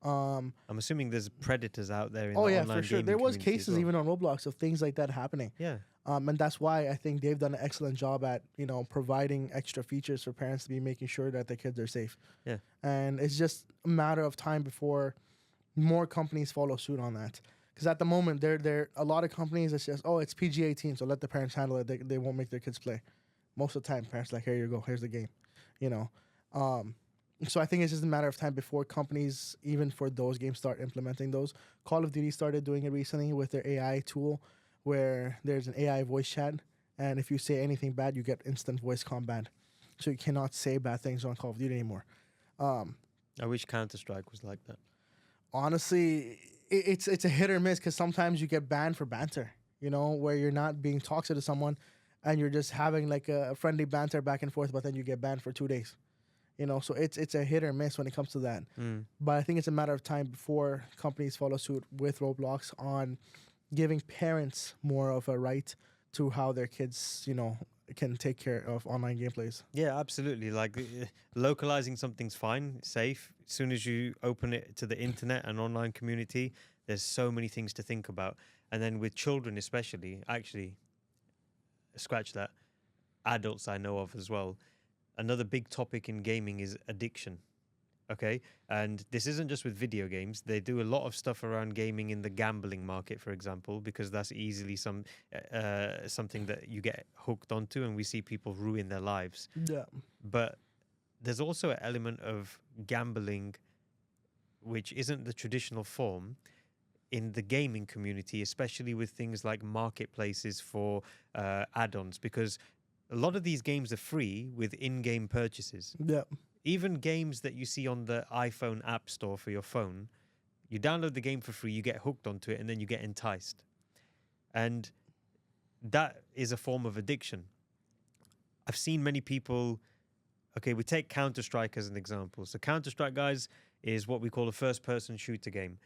I'm assuming there's predators out there in Oh the yeah, online for sure. gaming There was community as cases well. even on Roblox of things like that happening. Yeah. And that's why I think they've done an excellent job at, you know, providing extra features for parents to be making sure that their kids are safe. Yeah. And it's just a matter of time before more companies follow suit on that. Because at the moment, there a lot of companies. It's just, oh, it's PG-18, so let the parents handle it. They won't make their kids play. Most of the time, parents are like, here you go, here's the game, you know. So I think it's just a matter of time before companies, even for those games, start implementing those. Call of Duty started doing it recently with their AI tool, where there's an AI voice chat, and if you say anything bad, you get instant voice combat. So you cannot say bad things on Call of Duty anymore. I wish Counter-Strike was like that. Honestly, it's a hit or miss because sometimes you get banned for banter, you know, where you're not being toxic to someone and you're just having like a friendly banter back and forth, but then you get banned for 2 days. You know, so it's a hit or miss when it comes to that. But I think it's a matter of time before companies follow suit with Roblox on giving parents more of a right to how their kids, you know, can take care of online gameplays. Yeah, absolutely. Like localizing something's fine, safe. As soon as you open it to the internet and online community, there's so many things to think about. And then with children, especially, actually, scratch that. Adults I know of as well. Another big topic in gaming is addiction. Okay, and this isn't just with video games. They do a lot of stuff around gaming in the gambling market, for example, because that's easily something that you get hooked onto, and we see people ruin their lives. Yeah. But there's also an element of gambling, which isn't the traditional form in the gaming community, especially with things like marketplaces for add-ons, because a lot of these games are free with in-game purchases. Yeah. Even games that you see on the iPhone app store for your phone, you download the game for free, you get hooked onto it, and then you get enticed. And that is a form of addiction. I've seen many people, okay, we take Counter-Strike as an example. So Counter-Strike, guys, is what we call a first-person shooter game.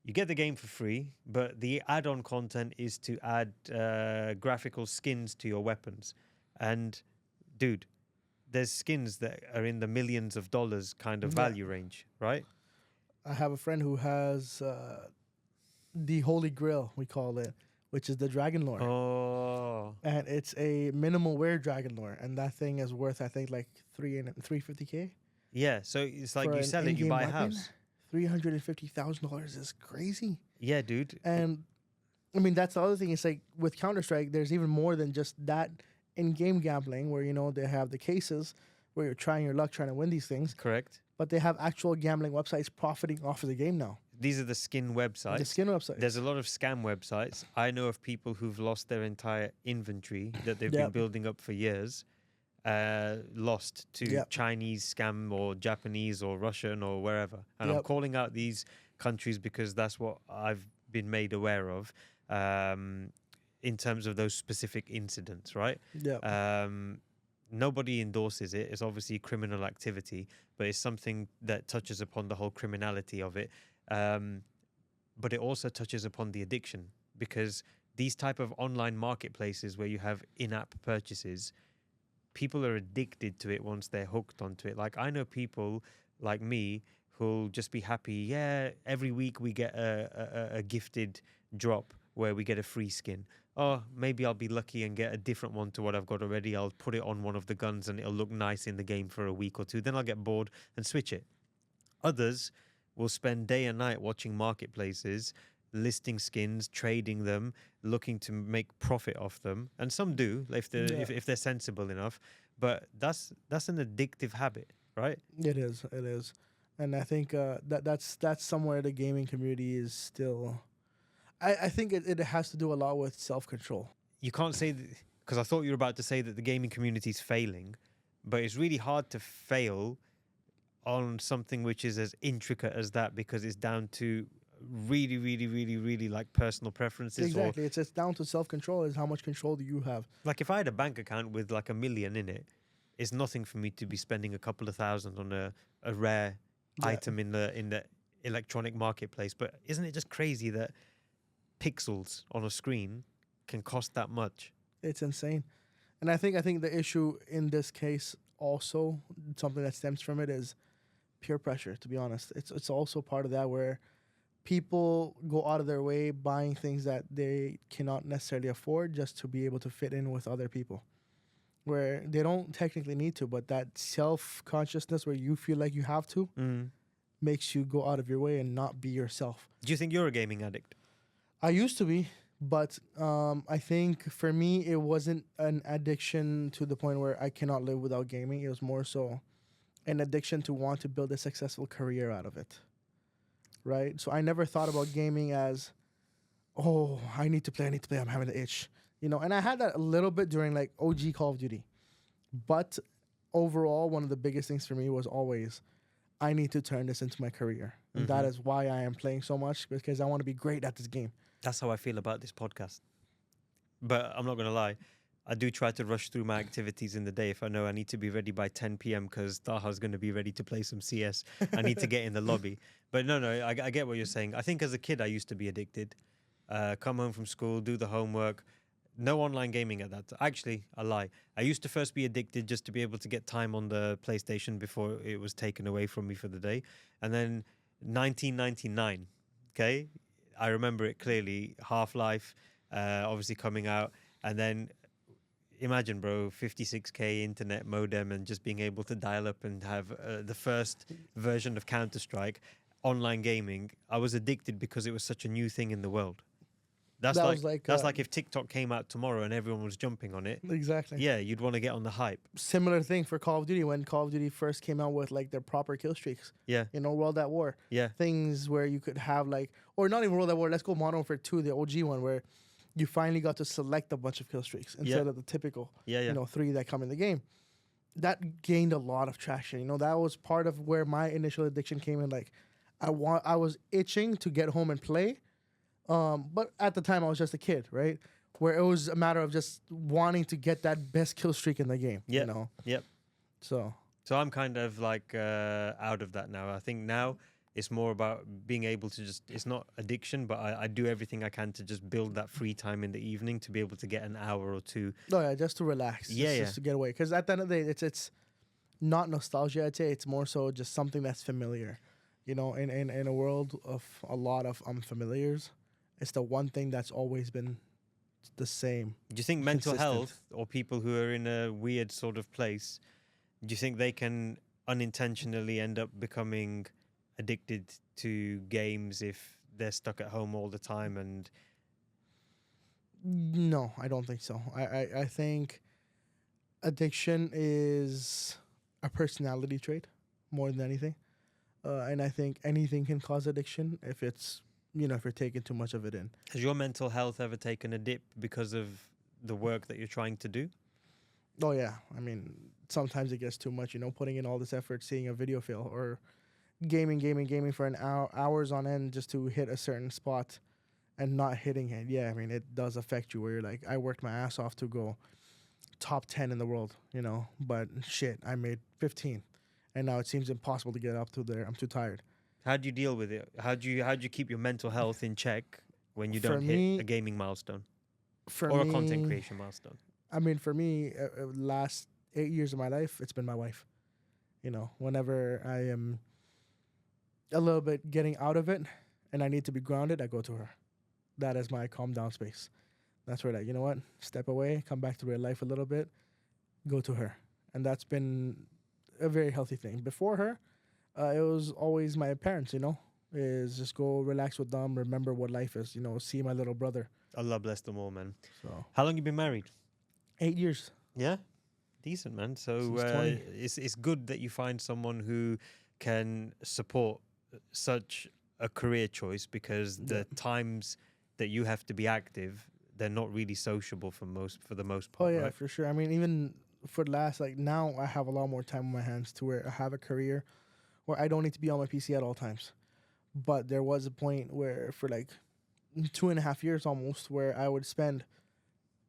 You get the game for free, but the add-on content is to add graphical skins to your weapons. And, dude, there's skins that are in the millions of dollars kind of value range, right? I have a friend who has the Holy Grail, we call it, which is the Dragon Lore. Oh. And it's a minimal wear Dragon Lore. And that thing is worth, I think, like $350K. Yeah, so it's like for you an sell it, you in-game buy a weapon. house. $350,000 is crazy. Yeah, dude. And I mean, that's the other thing. It's like with Counter-Strike, there's even more than just that in-game gambling where, you know, they have the cases where you're trying your luck trying to win these things. Correct. But they have actual gambling websites profiting off of the game now. These are the skin websites. The skin websites. There's a lot of scam websites. I know of people who've lost their entire inventory that they've been building up for years, lost to Chinese scam or Japanese or Russian or wherever. And I'm calling out these countries because that's what I've been made aware of in terms of those specific incidents, right? Yeah. Nobody endorses it. It's obviously criminal activity, but it's something that touches upon the whole criminality of it. But it also touches upon the addiction, because these type of online marketplaces where you have in-app purchases, people are addicted to it once they're hooked onto it. Like I know people like me who'll just be happy. Yeah, every week we get a gifted drop where we get a free skin. Oh, maybe I'll be lucky and get a different one to what I've got already. I'll put it on one of the guns and it'll look nice in the game for a week or two. Then I'll get bored and switch it. Others will spend day and night watching marketplaces, listing skins, trading them, looking to make profit off them. And some do if they're sensible enough. But that's an addictive habit, right? It is. It is. And I think that's somewhere the gaming community is still... I think it has to do a lot with self-control. You can't say, because I thought you were about to say that the gaming community is failing, but it's really hard to fail on something which is as intricate as that, because it's down to really, really, really, really like personal preferences. Exactly. It's down to self-control. Is how much control do you have? Like if I had a bank account with like $1 million in it, it's nothing for me to be spending a couple of thousand on a rare item in the electronic marketplace. But isn't it just crazy that pixels on a screen can cost that much? It's insane. And I think the issue in this case also, something that stems from it, is peer pressure. To be honest, it's also part of that, where people go out of their way buying things that they cannot necessarily afford just to be able to fit in with other people, where they don't technically need to, but that self consciousness where you feel like you have to makes you go out of your way and not be yourself. Do you think you're a gaming addict? I used to be, but I think for me it wasn't an addiction to the point where I cannot live without gaming. It was more so an addiction to want to build a successful career out of it. Right? So I never thought about gaming as, oh, I need to play, I'm having an itch. And I had that a little bit during like OG Call of Duty. But overall, one of the biggest things for me was always, I need to turn this into my career. And that is why I am playing so much, because I want to be great at this game. That's how I feel about this podcast. But I'm not going to lie. I do try to rush through my activities in the day if I know I need to be ready by 10 p.m. because Taha's going to be ready to play some CS. I need to get in the lobby. But no, I get what you're saying. I think as a kid, I used to be addicted. Come home from school, do the homework. No online gaming at that time. Actually, I lie. I used to first be addicted just to be able to get time on the PlayStation before it was taken away from me for the day. And then 1999, okay? I remember it clearly. Half-Life, obviously coming out. And then imagine, bro, 56k internet modem and just being able to dial up and have the first version of Counter-Strike, online gaming. I was addicted because it was such a new thing in the world. That's like if TikTok came out tomorrow and everyone was jumping on it. Exactly. Yeah, you'd want to get on the hype. Similar thing for Call of Duty when Call of Duty first came out with like their proper kill streaks. Yeah. World at War. Yeah. Things where you could have like, or not even World at War, let's go Modern Warfare 2, the OG one, where you finally got to select a bunch of kill streaks instead of the typical, 3 that come in the game. That gained a lot of traction. That was part of where my initial addiction came in. Like, I was itching to get home and play. But at the time, I was just a kid, right? Where it was a matter of just wanting to get that best kill streak in the game. Yeah. Yep. So I'm kind of like out of that now. I think now it's more about being able to just, it's not addiction, but I do everything I can to just build that free time in the evening to be able to get an hour or two. Oh, yeah, just to relax. Just to get away. Because at the end of the day, it's not nostalgia, I'd say. It's more so just something that's familiar. In a world of a lot of unfamiliars, it's the one thing that's always been the same. Do you think mental health or people who are in a weird sort of place, do you think they can unintentionally end up becoming addicted to games if they're stuck at home all the time? And no, I don't think so. I think addiction is a personality trait more than anything. And I think anything can cause addiction if it's, if you're taking too much of it in. Has your mental health ever taken a dip because of the work that you're trying to do? Oh, yeah. I mean, sometimes it gets too much, putting in all this effort, seeing a video fail, or gaming for an hours on end just to hit a certain spot and not hitting it. Yeah, I mean, it does affect you where you're like, I worked my ass off to go top 10 in the world, but shit, I made 15. And now it seems impossible to get up to there. I'm too tired. How do you deal with it? How do you keep your mental health in check when you don't hit a gaming milestone or a content creation milestone? I mean, for me, last 8 years of my life, it's been my wife. Whenever I am a little bit getting out of it and I need to be grounded, I go to her. That is my calm down space. That's where, you know what? Step away, come back to real life a little bit, go to her. And that's been a very healthy thing. Before her, it was always my parents, is just go relax with them, remember what life is, see my little brother. Allah bless them all, man. So, how long you been married? 8 years. Yeah, decent, man. So it's good that you find someone who can support such a career choice, because the times that you have to be active, they're not really sociable for the most part. Oh yeah, right? for sure. I mean, even for the last, now I have a lot more time on my hands to where I have a career where I don't need to be on my PC at all times. But there was a point where for 2.5 years almost, where I would spend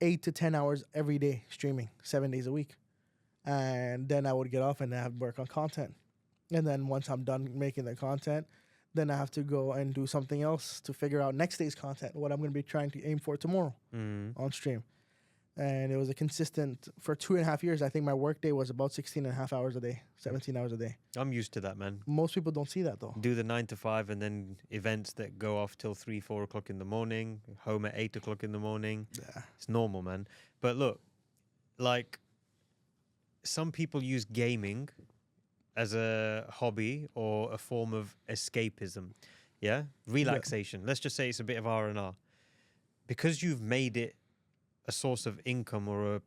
8 to 10 hours every day streaming 7 days a week. And then I would get off and have work on content. And then once I'm done making the content, Then I have to go and do something else to figure out next day's content, what I'm going to be trying to aim for tomorrow on stream. And it was a consistent, for 2.5 years, I think my work day was about 16 and a half hours a day, 17 hours a day. I'm used to that, man. Most people don't see that though. Do the 9 to 5 and then events that go off till 3, 4 o'clock in the morning, home at 8 o'clock in the morning. Yeah. It's normal, man. But look, like some people use gaming as a hobby or a form of escapism. Yeah. Relaxation. Let's just say it's a bit of R&R. Because you've made it a source of income or a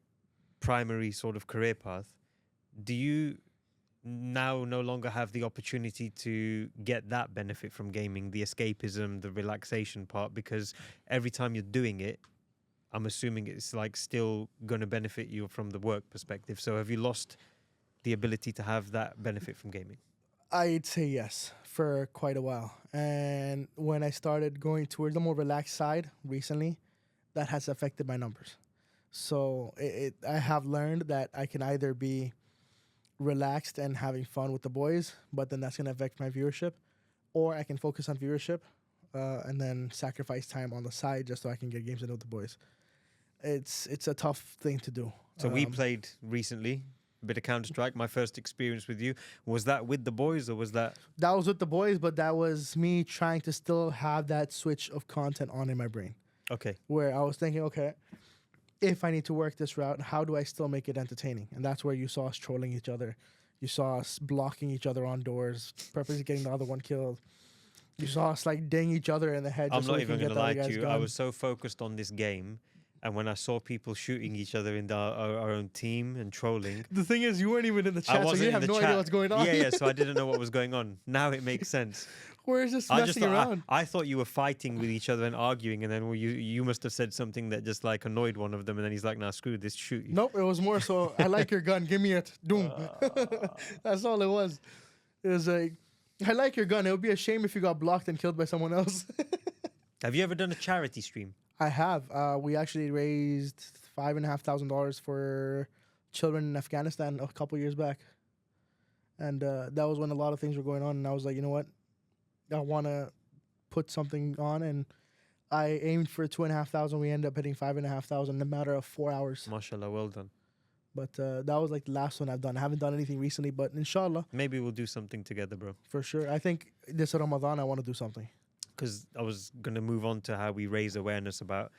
primary sort of career path, do you now no longer have the opportunity to get that benefit from gaming, the escapism, the relaxation part? Because every time you're doing it, I'm assuming it's like still going to benefit you from the work perspective. So have you lost the ability to have that benefit from gaming? I'd say yes for quite a while. And when I started going towards the more relaxed side recently, that has affected my numbers. So I have learned that I can either be relaxed and having fun with the boys, but then that's going to affect my viewership, or I can focus on viewership and then sacrifice time on the side just so I can get games in with the boys. It's a tough thing to do. So we played recently a bit of Counter-Strike. My first experience with you, was that with the boys or was that? That was with the boys, but that was me trying to still have that switch of content on in my brain. Okay. Where I was thinking, okay, if I need to work this route, how do I still make it entertaining? And that's where you saw us trolling each other. You saw us blocking each other on doors, purposely getting the other one killed. You saw us like ding each other in the head. I'm just so not we can even get going to the lie other to guy's you. I gun. was so focused on this game. And when I saw people shooting each other in our own team and trolling. The thing is, you weren't even in the chat, so you have no idea what's going on. Yeah, so I didn't know what was going on. Now it makes sense. We're just messing around. I thought you were fighting with each other and arguing, and then you must have said something that just like annoyed one of them, and then he's like, "Nah, screw this, shoot you." Nope, it was more so, I like your gun, give me it. Doom. That's all it was. It was like, I like your gun. It would be a shame if you got blocked and killed by someone else. Have you ever done a charity stream? I have. We actually raised $5,500 for children in Afghanistan a couple years back. And that was when a lot of things were going on. And I was like, you know what? I want to put something on. And I aimed for 2,500. We ended up hitting 5,500 in a matter of 4 hours. MashaAllah, well done. But that was like the last one I've done. I haven't done anything recently, but inshallah. Maybe we'll do something together, bro. For sure. I think this Ramadan, I want to do something. Because I was going to move on to how we raise awareness about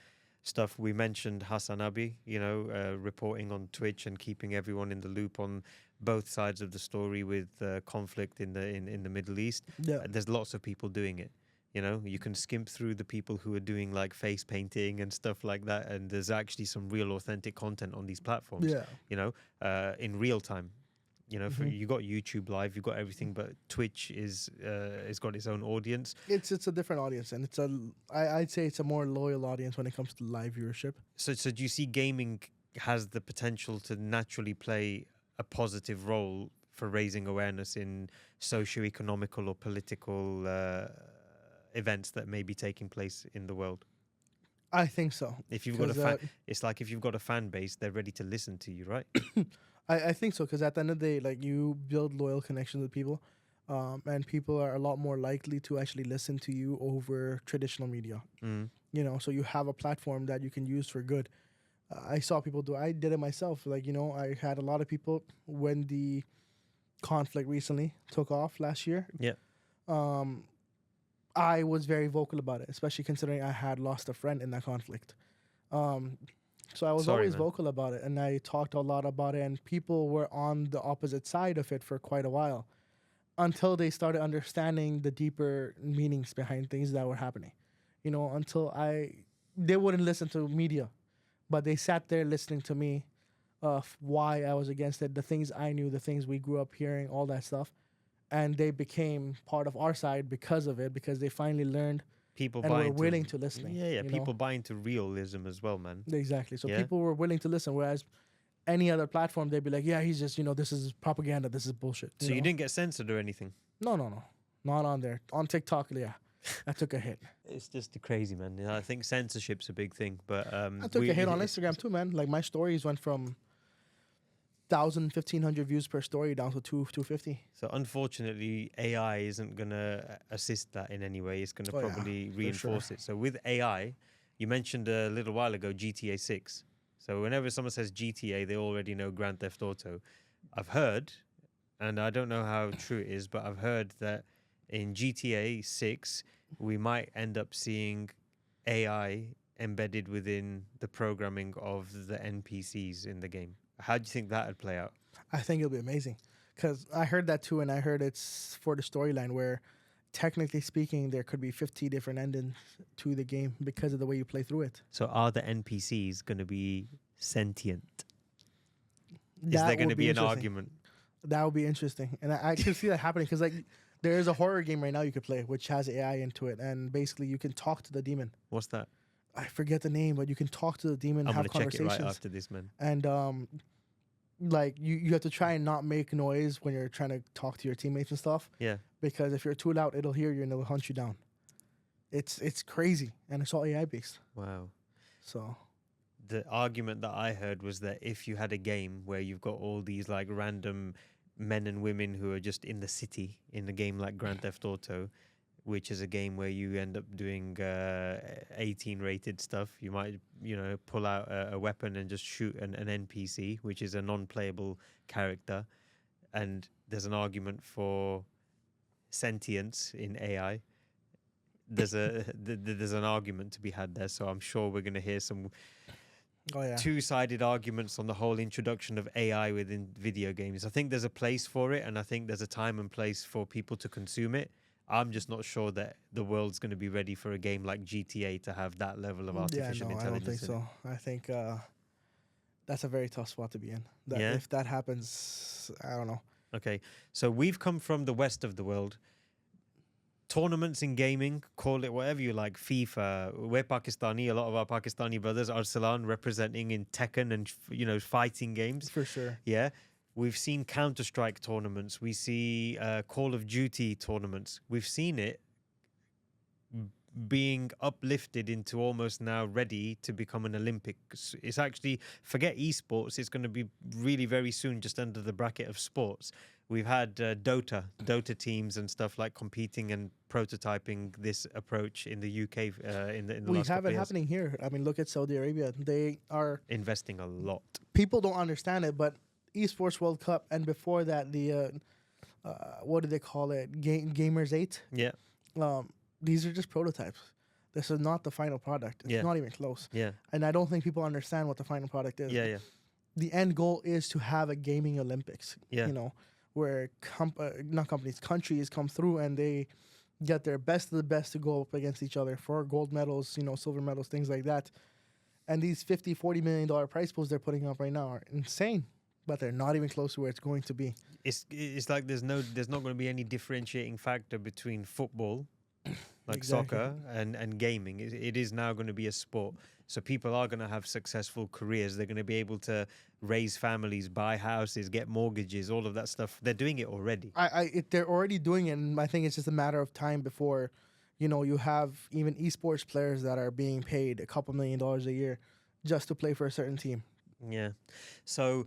stuff. We mentioned Hassan Abi, reporting on Twitch and keeping everyone in the loop on both sides of the story with conflict in the Middle East. Yeah. There's lots of people doing it. You can skimp through the people who are doing like face painting and stuff like that. And there's actually some real authentic content on these platforms, in real time. You got YouTube Live, you got everything, but Twitch is got its own audience. It's a different audience, and I'd say it's a more loyal audience when it comes to live viewership. So do you see gaming has the potential to naturally play a positive role for raising awareness in socio-economical or political events that may be taking place in the world? I think so. If you've got a fan, it's like if you've got a fan base, they're ready to listen to you, right? I think so, because at the end of the day, like, you build loyal connections with people, and people are a lot more likely to actually listen to you over traditional media. So you have a platform that you can use for good. I saw people do. I did it myself. Like, I had a lot of people when the conflict recently took off last year. Yeah. I was very vocal about it, especially considering I had lost a friend in that conflict. So I was always vocal about it, and I talked a lot about it, and people were on the opposite side of it for quite a while until they started understanding the deeper meanings behind things that were happening. They wouldn't listen to media, but they sat there listening to me of why I was against it, the things I knew, the things we grew up hearing, all that stuff. And they became part of our side because of it, because they finally learned people and were willing to listen. Yeah. People buy into realism as well, man. Exactly. So people were willing to listen, whereas any other platform, they'd be like, yeah, he's just, this is propaganda, this is bullshit. So you didn't get censored or anything? No. Not on there. On TikTok, yeah. I took a hit. It's just crazy, man. I think censorship's a big thing, but I took a hit on Instagram too, man. Like, my stories went from 1,500 views per story down to 250. So unfortunately, AI isn't going to assist that in any way. It's going to Oh, yeah, probably for reinforce sure. it. So with AI, you mentioned a little while ago GTA 6. So whenever someone says GTA, they already know Grand Theft Auto. I've heard, and I don't know how true it is, but I've heard that in GTA 6, we might end up seeing AI embedded within the programming of the NPCs in the game. How do you think that would play out? I think it'll be amazing because I heard that too, and I heard it's for the storyline where, technically speaking, there could be 50 different endings to the game because of the way you play through it. So are the NPCs going to be sentient? Is That there going to would be an interesting. argument? That would be interesting, and I could see that happening because like there is a horror game right now you could play which has AI into it, and basically you can talk to the demon. What's that? I forget the name, but you can talk to the demon, I'm have going to check it conversations, right after this, man. and like you have to try and not make noise when you're trying to talk to your teammates and stuff. Yeah. Because if you're too loud, it'll hear you and it'll hunt you down. It's crazy, and it's all AI based. Wow. So The argument that I heard was that if you had a game where you've got all these like random men and women who are just in the city in a game like Grand Theft Auto, which is a game where you end up doing 18 rated stuff, you might, pull out a weapon and just shoot an NPC, which is a non-playable character. And there's an argument for sentience in AI. There's an argument to be had there. So I'm sure we're going to hear some oh yeah, two-sided arguments on the whole introduction of AI within video games. I think there's a place for it, and I think there's a time and place for people to consume it. I'm just not sure that the world's going to be ready for a game like GTA to have that level of artificial I don't intelligence. think so. I think that's a very tough spot to be in. That Yeah? If that happens, I don't know. Okay, so we've come from the west of the world. Tournaments in gaming, call it whatever you like, FIFA. We're Pakistani. A lot of our Pakistani brothers are Arsalan representing in Tekken and fighting games. For sure. Yeah, we've seen Counter-Strike tournaments. We see Call of Duty tournaments. We've seen it being uplifted into almost now ready to become an Olympics. It's actually, forget esports, it's going to be really very soon just under the bracket of sports. We've had Dota teams and stuff like competing and prototyping this approach in the UK in the We last have couple it of years. happening here. I mean, look at Saudi Arabia. They are Investing a lot. people don't understand it, but Esports World Cup and before that the what do they call it? Gamers 8. Yeah, These are just prototypes. This is not the final product. It's Yeah. not even close. yeah, And I don't think people understand what the final product is. yeah. The end goal is to have a gaming Olympics. Yeah. Where not companies, countries come through and they get their best of the best to go up against each other for gold medals, silver medals, things like that. And these $50-40 million prize pools they're putting up right now are insane, but they're not even close to where it's going to be. It's like there's not going to be any differentiating factor between football, like Exactly. soccer, and gaming. It is now going to be a sport. So people are going to have successful careers. They're going to be able to raise families, buy houses, get mortgages, all of that stuff. They're doing it already. They're already doing it, and I think it's just a matter of time before, you have even esports players that are being paid a couple $1 million a year just to play for a certain team. Yeah. So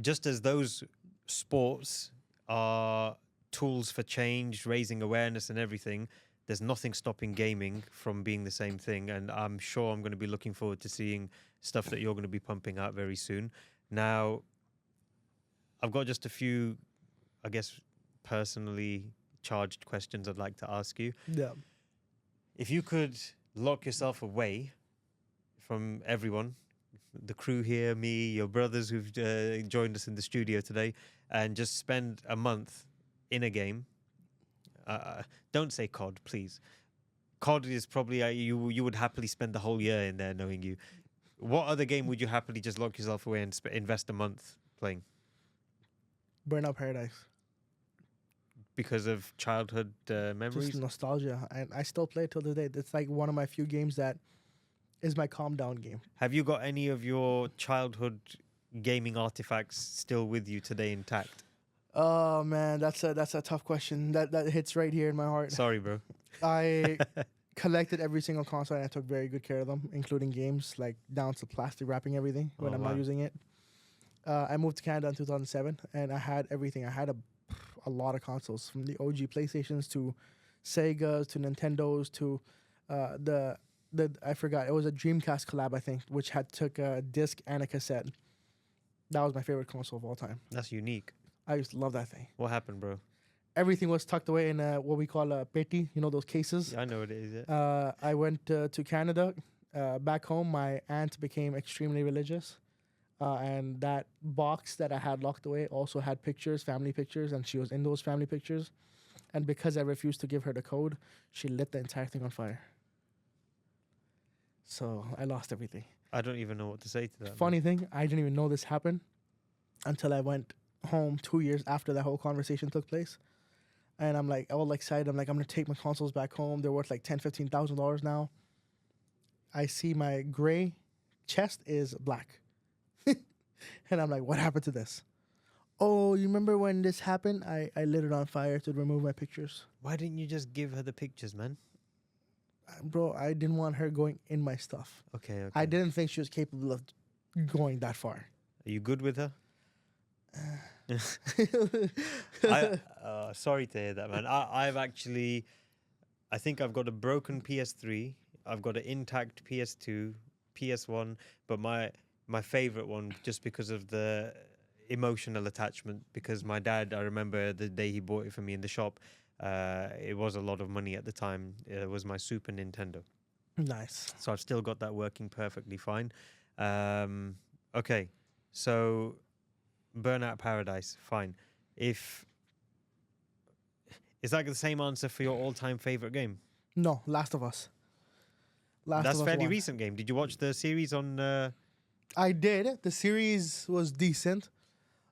just as those sports are tools for change, raising awareness and everything, there's nothing stopping gaming from being the same thing. And I'm sure I'm going to be looking forward to seeing stuff that you're going to be pumping out very soon. Now, I've got just a few, I guess, personally charged questions I'd like to ask you. Yeah. If you could lock yourself away from everyone, the crew here, me, your brothers who've joined us in the studio today, and just spend a month in a game. Don't say COD, please. COD is probably you would happily spend the whole year in there, knowing you. What other game would you happily just lock yourself away and invest a month playing? Burnout Paradise. Because of childhood memories? Just nostalgia. And I still play it till today. It's like one of my few games that is my calm down game. Have you got any of your childhood gaming artifacts still with you today intact? Oh man, that's a tough question. That hits right here in my heart. Sorry, bro. I collected every single console and I took very good care of them, including games, like down to plastic wrapping everything when Oh, I'm wow. not using it. I moved to Canada in 2007, and I had everything. I had a lot of consoles, from the OG PlayStations to Segas to Nintendos to the I forgot, it was a Dreamcast collab, I think, which had took a disc and a cassette. That was my favorite console of all time. That's unique. I used to love that thing. What happened, bro? Everything was tucked away in what we call a peti, you know, those cases. Yeah, I know what it is. Yeah. I went to Canada. Back home, my aunt became extremely religious. And that box that I had locked away also had pictures, family pictures, and she was in those family pictures. And because I refused to give her the code, she lit the entire thing on fire. So I lost everything. I don't even know what to say to that. Funny thing, I didn't even know this happened until I went home 2 years after that whole conversation took place. And I'm like, all excited. I'm like, I'm going to take my consoles back home. They're worth like $10,000, $15,000 now. I see my gray chest is black. And I'm like, what happened to this? Oh, you remember when this happened? I lit it on fire to remove my pictures. Why didn't you just give her the pictures, man? Bro, I didn't want her going in my stuff. Okay. I didn't think she was capable of going that far. Are you good with her? Sorry to hear that, man. I think I've got a broken PS3. I've got an intact PS2, PS1, but my favorite one, just because of the emotional attachment, because my dad, I remember the day he bought it for me in the shop, it was a lot of money at the time. It was my Super Nintendo. Nice. So I've still got that working perfectly fine. Okay, so Burnout Paradise, fine. Is that the same answer for your all-time favorite game? No, Last of Us. That's a fairly recent game. Did you watch the series on... I did. The series was decent.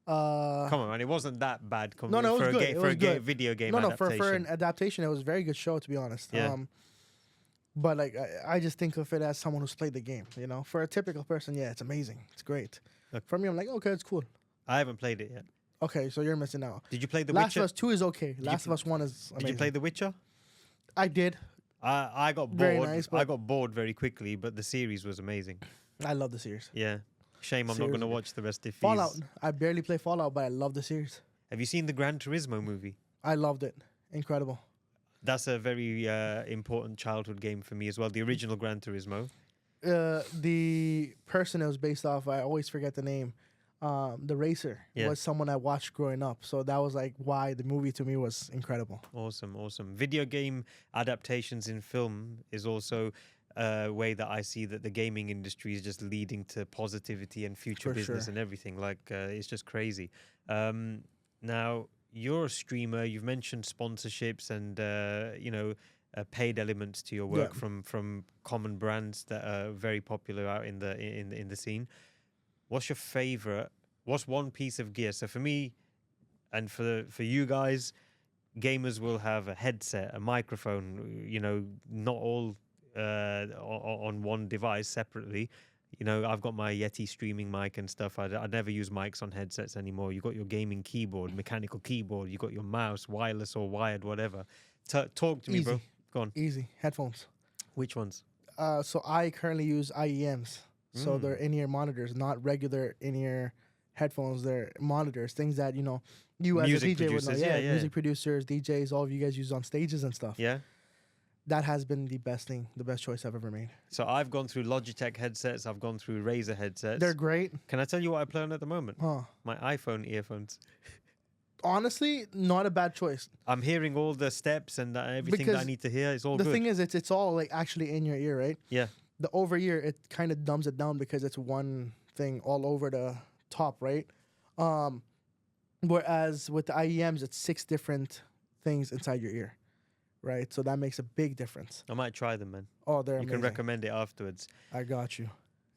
Come on, man. It wasn't that bad No, it was for good. a video game adaptation. For an adaptation, it was a very good show, to be honest. Yeah. But like, I just think of it as someone who's played the game. You know, for a typical person, yeah, it's amazing. It's great. Okay. For me, I'm like, okay, it's cool. I haven't played it yet. Okay, so you're missing out. Did you play The Last Witcher? of Us 2 is okay. Last of Us 1 is amazing. Did you play The Witcher? I did. I got bored. Very nice, I got bored very quickly, but the series was amazing. I love the series. Yeah. Shame I'm not going to watch the rest of Fallout. I barely play Fallout, but I love the series. Have you seen the Gran Turismo movie? I loved it. Incredible. That's a very important childhood game for me as well. The original Gran Turismo. The person it was based off, I always forget the name. The racer was someone I watched growing up. So that was like why the movie to me was incredible. Awesome. Video game adaptations in film is also a way that I see that the gaming industry is just leading to positivity and future business and everything. Like, it's just crazy. Now, you're a streamer. You've mentioned sponsorships and, paid elements to your work from common brands that are very popular out in the scene. What's your favorite? What's one piece of gear? So for me, and for you guys, gamers will have a headset, a microphone. You know, not all on one device separately. You know, I've got my Yeti streaming mic and stuff. I never use mics on headsets anymore. You got your gaming keyboard, mechanical keyboard. You got your mouse, wireless or wired, whatever. Talk to me, bro. Go on. Easy. Headphones. Which ones? So I currently use IEMs. So they're in-ear monitors, not regular in-ear headphones. They're monitors, things that, you as music a DJ would know. producers, yeah. Music producers, DJs, all of you guys use on stages and stuff. Yeah. That has been the best choice I've ever made. So I've gone through Logitech headsets. I've gone through Razer headsets. They're great. Can I tell you what I play on at the moment? Huh. My iPhone earphones. Honestly, not a bad choice. I'm hearing all the steps and everything that I need to hear. It's all good. The thing is, it's all like actually in your ear, right? Yeah. The over ear, it kind of dumbs it down because it's one thing all over the top, right? Whereas with the IEMs, it's 6 different things inside your ear, right? So that makes a big difference. I might try them, man. Oh, they're You amazing. can recommend it afterwards. I got you.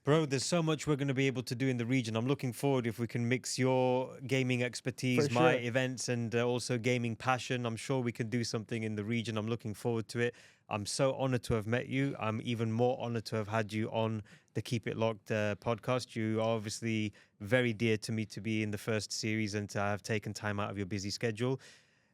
Bro, there's so much we're going to be able to do in the region. I'm looking forward if we can mix your gaming expertise, For my sure. events, and also gaming passion. I'm sure we can do something in the region. I'm looking forward to it. I'm so honored to have met you. I'm even more honored to have had you on the Keep It Locked podcast. You are obviously very dear to me to be in the first series and to have taken time out of your busy schedule.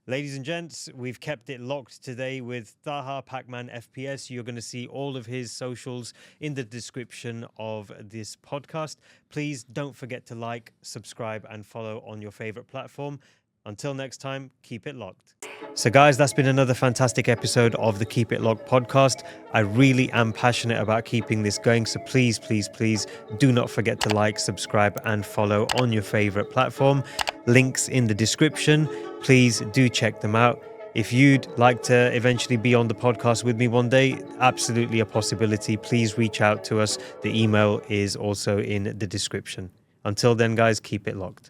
Ladies and gents, we've kept it locked today with Taha Pakman FPS. You're going to see all of his socials in the description of this podcast. Please don't forget to like, subscribe, and follow on your favorite platform. Until next time, keep it locked. So guys, that's been another fantastic episode of the Keep It Locked podcast. I really am passionate about keeping this going. So please, please, please do not forget to like, subscribe, and follow on your favorite platform. Links in the description. Please do check them out. If you'd like to eventually be on the podcast with me one day, absolutely a possibility. Please reach out to us. The email is also in the description. Until then, guys, keep it locked.